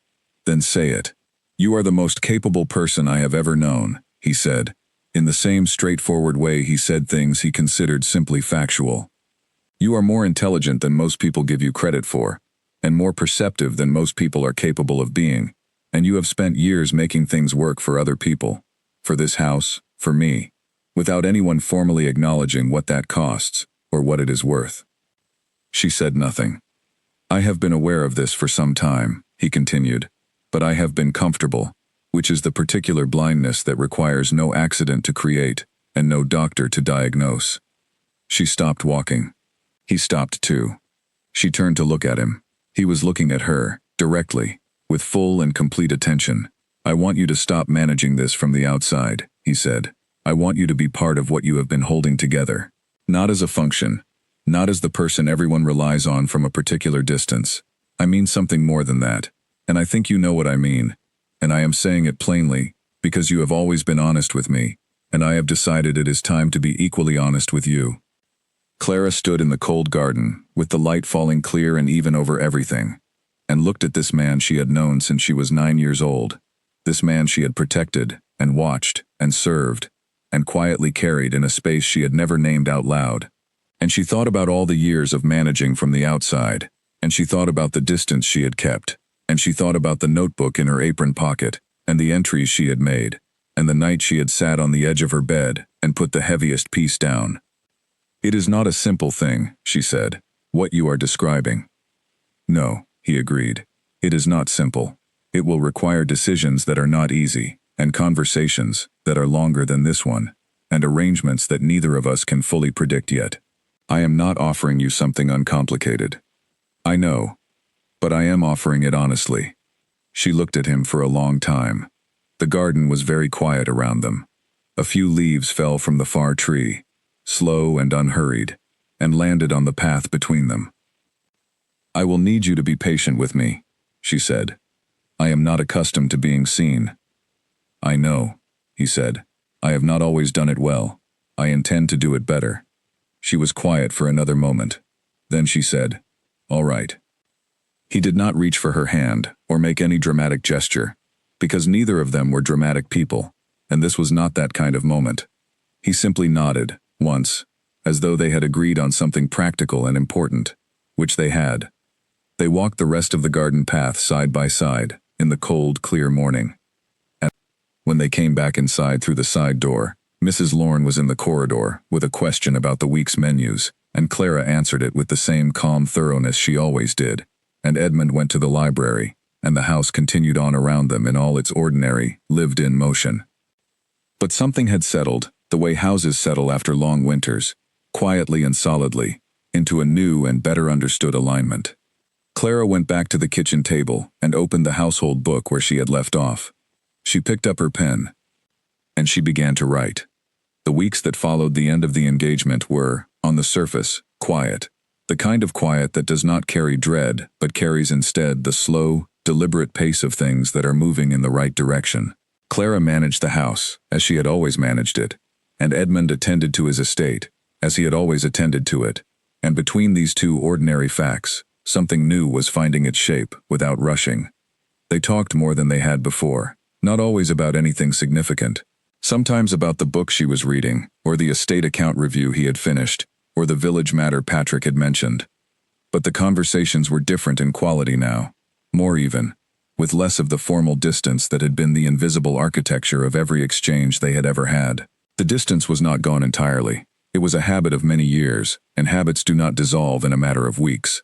"Then say it." "You are the most capable person I have ever known," he said. In the same straightforward way he said things he considered simply factual. "You are more intelligent than most people give you credit for, and more perceptive than most people are capable of being, and you have spent years making things work for other people, for this house, for me, without anyone formally acknowledging what that costs, or what it is worth." She said nothing. "I have been aware of this for some time," he continued, "but I have been comfortable, which is the particular blindness that requires no accident to create, and no doctor to diagnose." She stopped walking. He stopped too. She turned to look at him. He was looking at her, directly, with full and complete attention. "I want you to stop managing this from the outside," he said. "I want you to be part of what you have been holding together. Not as a function, not as the person everyone relies on from a particular distance. I mean something more than that, and I think you know what I mean, and I am saying it plainly, because you have always been honest with me, and I have decided it is time to be equally honest with you." Clara stood in the cold garden, with the light falling clear and even over everything, and looked at this man she had known since she was 9 years old, this man she had protected, and watched, and served, and quietly carried in a space she had never named out loud. And she thought about all the years of managing from the outside, and she thought about the distance she had kept, and she thought about the notebook in her apron pocket, and the entries she had made, and the night she had sat on the edge of her bed and put the heaviest piece down. "It is not a simple thing," she said, "what you are describing." "No," he agreed. "It is not simple. It will require decisions that are not easy, and conversations that are longer than this one, and arrangements that neither of us can fully predict yet. I am not offering you something uncomplicated. I know, but I am offering it honestly." She looked at him for a long time. The garden was very quiet around them. A few leaves fell from the far tree, slow and unhurried, and landed on the path between them. "I will need you to be patient with me," she said. "I am not accustomed to being seen." "I know," he said. "I have not always done it well. I intend to do it better." She was quiet for another moment. Then she said, "All right." He did not reach for her hand or make any dramatic gesture, because neither of them were dramatic people, and this was not that kind of moment. He simply nodded, once, as though they had agreed on something practical and important, which they had. They walked the rest of the garden path side by side, in the cold, clear morning. And when they came back inside through the side door, Mrs. Lorne was in the corridor with a question about the week's menus, and Clara answered it with the same calm thoroughness she always did, and Edmund went to the library, and the house continued on around them in all its ordinary, lived-in motion. But something had settled, the way houses settle after long winters, quietly and solidly, into a new and better understood alignment. Clara went back to the kitchen table and opened the household book where she had left off. She picked up her pen, and she began to write. The weeks that followed the end of the engagement were, on the surface, quiet. The kind of quiet that does not carry dread, but carries instead the slow, deliberate pace of things that are moving in the right direction. Clara managed the house, as she had always managed it, and Edmund attended to his estate, as he had always attended to it, and between these two ordinary facts, something new was finding its shape without rushing. They talked more than they had before, not always about anything significant. Sometimes about the book she was reading, or the estate account review he had finished, or the village matter Patrick had mentioned. But the conversations were different in quality now. More even, with less of the formal distance that had been the invisible architecture of every exchange they had ever had. The distance was not gone entirely. It was a habit of many years, and habits do not dissolve in a matter of weeks.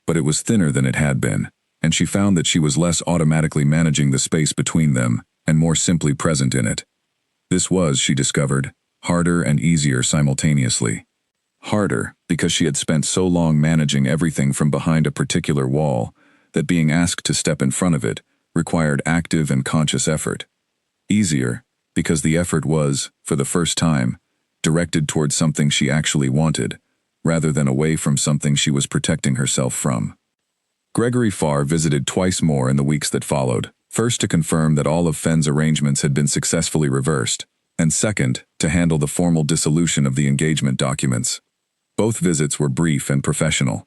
But it was thinner than it had been, and she found that she was less automatically managing the space between them and more simply present in it. This was, she discovered, harder and easier simultaneously. Harder because she had spent so long managing everything from behind a particular wall that being asked to step in front of it required active and conscious effort. Easier because the effort was, for the first time, directed towards something she actually wanted, rather than away from something she was protecting herself from. Gregory Farr visited twice more in the weeks that followed, first to confirm that all of Fenn's arrangements had been successfully reversed, and second, to handle the formal dissolution of the engagement documents. Both visits were brief and professional.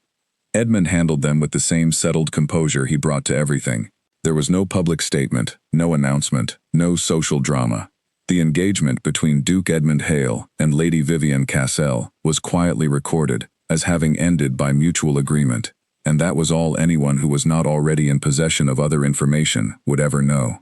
Edmund handled them with the same settled composure he brought to everything. There was no public statement, no announcement, no social drama. The engagement between Duke Edmund Hale and Lady Vivian Cassel was quietly recorded as having ended by mutual agreement, and that was all anyone who was not already in possession of other information would ever know.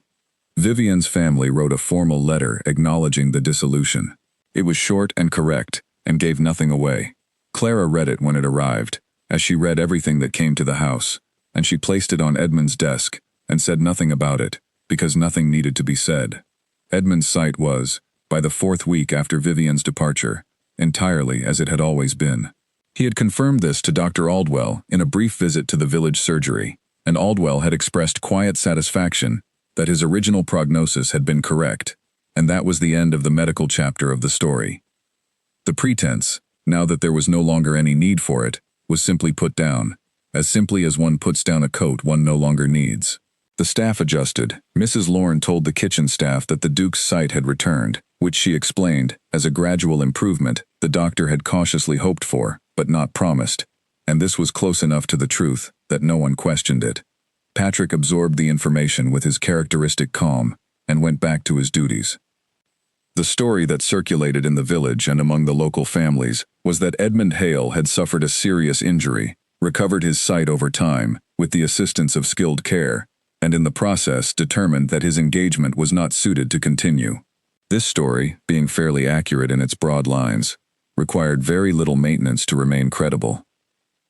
Vivian's family wrote a formal letter acknowledging the dissolution. It was short and correct, and gave nothing away. Clara read it when it arrived, as she read everything that came to the house, and she placed it on Edmund's desk and said nothing about it, because nothing needed to be said. Edmund's sight was, by the 4th week after Vivian's departure, entirely as it had always been. He had confirmed this to Dr. Aldwell in a brief visit to the village surgery, and Aldwell had expressed quiet satisfaction that his original prognosis had been correct, and that was the end of the medical chapter of the story. The pretense, now that there was no longer any need for it, was simply put down, as simply as one puts down a coat one no longer needs. The staff adjusted. Mrs. Lorne told the kitchen staff that the Duke's sight had returned, which she explained as a gradual improvement the doctor had cautiously hoped for, but not promised, and this was close enough to the truth that no one questioned it. Patrick absorbed the information with his characteristic calm and went back to his duties. The story that circulated in the village and among the local families was that Edmund Hale had suffered a serious injury, recovered his sight over time with the assistance of skilled care, and in the process determined that his engagement was not suited to continue. This story, being fairly accurate in its broad lines, required very little maintenance to remain credible.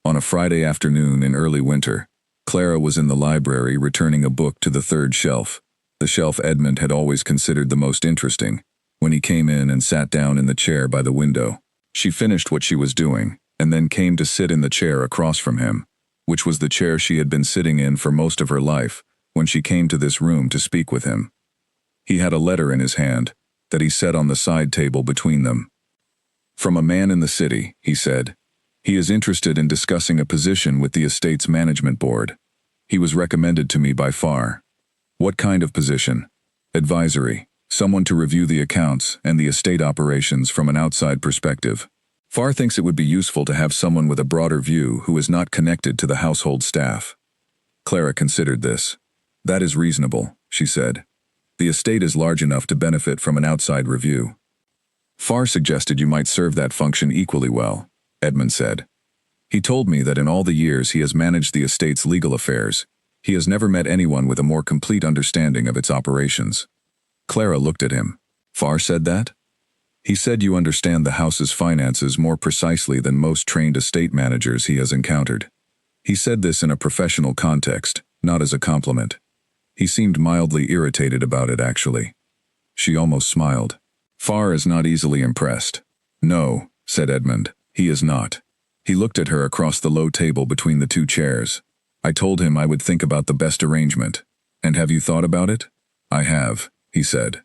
On a Friday afternoon in early winter, Clara was in the library returning a book to the 3rd shelf, the shelf Edmund had always considered the most interesting, when he came in and sat down in the chair by the window. She finished what she was doing, and then came to sit in the chair across from him, which was the chair she had been sitting in for most of her life when she came to this room to speak with him. He had a letter in his hand that he set on the side table between them. "From a man in the city," he said. "He is interested in discussing a position with the estate's management board. He was recommended to me by Farr." "What kind of position?" "Advisory. Someone to review the accounts and the estate operations from an outside perspective. Farr thinks it would be useful to have someone with a broader view who is not connected to the household staff." Clara considered this. "That is reasonable," she said. "The estate is large enough to benefit from an outside review." "Farr suggested you might serve that function equally well," Edmund said. "He told me that in all the years he has managed the estate's legal affairs, he has never met anyone with a more complete understanding of its operations." Clara looked at him. "Farr said that?" "He said you understand the house's finances more precisely than most trained estate managers he has encountered." He said this in a professional context, not as a compliment. He seemed mildly irritated about it, actually. She almost smiled. "Farr is not easily impressed." "No," said Edmund, "he is not." He looked at her across the low table between the 2 chairs. "I told him I would think about the best arrangement. And have you thought about it?" "I have," he said.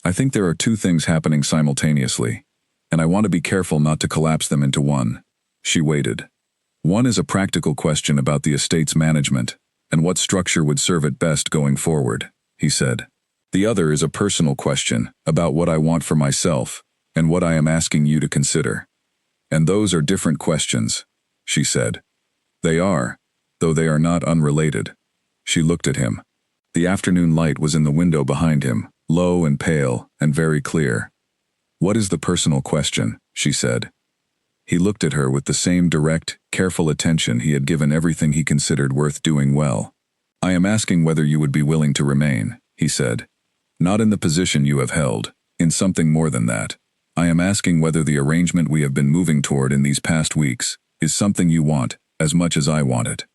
"I think there are 2 things happening simultaneously, and I want to be careful not to collapse them into one." She waited. "One is a practical question about the estate's management, and what structure would serve it best going forward," he said. "The other is a personal question about what I want for myself, and what I am asking you to consider. And those are different questions," she said. "They are, though they are not unrelated." She looked at him. The afternoon light was in the window behind him, low and pale and very clear. "What is the personal question?" she said. He looked at her with the same direct, careful attention he had given everything he considered worth doing well. "I am asking whether you would be willing to remain," he said. "Not in the position you have held, in something more than that. I am asking whether the arrangement we have been moving toward in these past weeks is something you want, as much as I want it."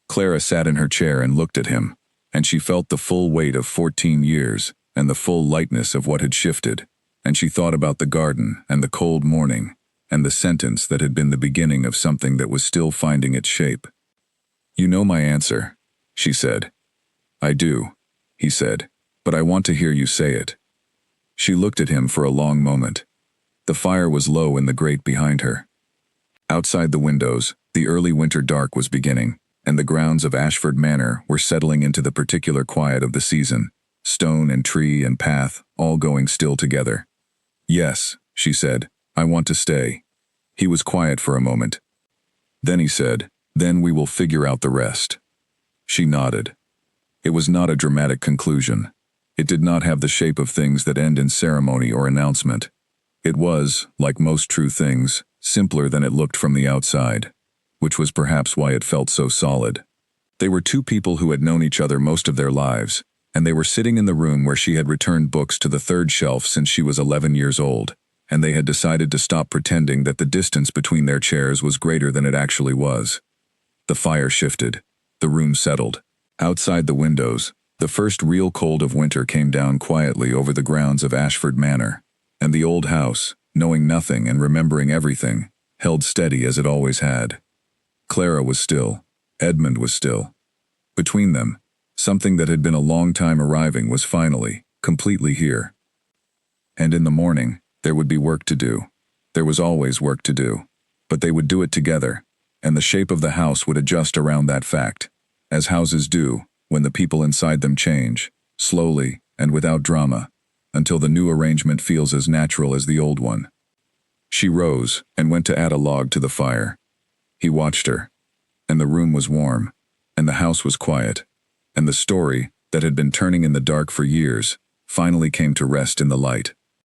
Clara sat in her chair and looked at him, and she felt the full weight of 14 years, and the full lightness of what had shifted, and she thought about the garden, and the cold morning, and the sentence that had been the beginning of something that was still finding its shape. "You know my answer," she said. "I do," he said, "but I want to hear you say it." She looked at him for a long moment. The fire was low in the grate behind her. Outside the windows, the early winter dark was beginning, and the grounds of Ashford Manor were settling into the particular quiet of the season, stone and tree and path all going still together. "Yes," she said, "I want to stay." He was quiet for a moment. Then he said, "Then we will figure out the rest." She nodded. It was not a dramatic conclusion. It did not have the shape of things that end in ceremony or announcement. It was, like most true things, simpler than it looked from the outside, which was perhaps why it felt so solid. They were two people who had known each other most of their lives, and they were sitting in the room where she had returned books to the third shelf since she was 11 years old, and they had decided to stop pretending that the distance between their chairs was greater than it actually was. The fire shifted. The room settled. Outside the windows, the first real cold of winter came down quietly over the grounds of Ashford Manor, and the old house, knowing nothing and remembering everything, held steady as it always had. Clara was still. Edmund was still. Between them, something that had been a long time arriving was finally, completely here. And in the morning, there would be work to do. There was always work to do. But they would do it together, and the shape of the house would adjust around that fact, as houses do, when the people inside them change, slowly and without drama, until the new arrangement feels as natural as the old one. She rose and went to add a log to the fire. He watched her, and the room was warm, and the house was quiet, and the story, that had been turning in the dark for years, finally came to rest in the light.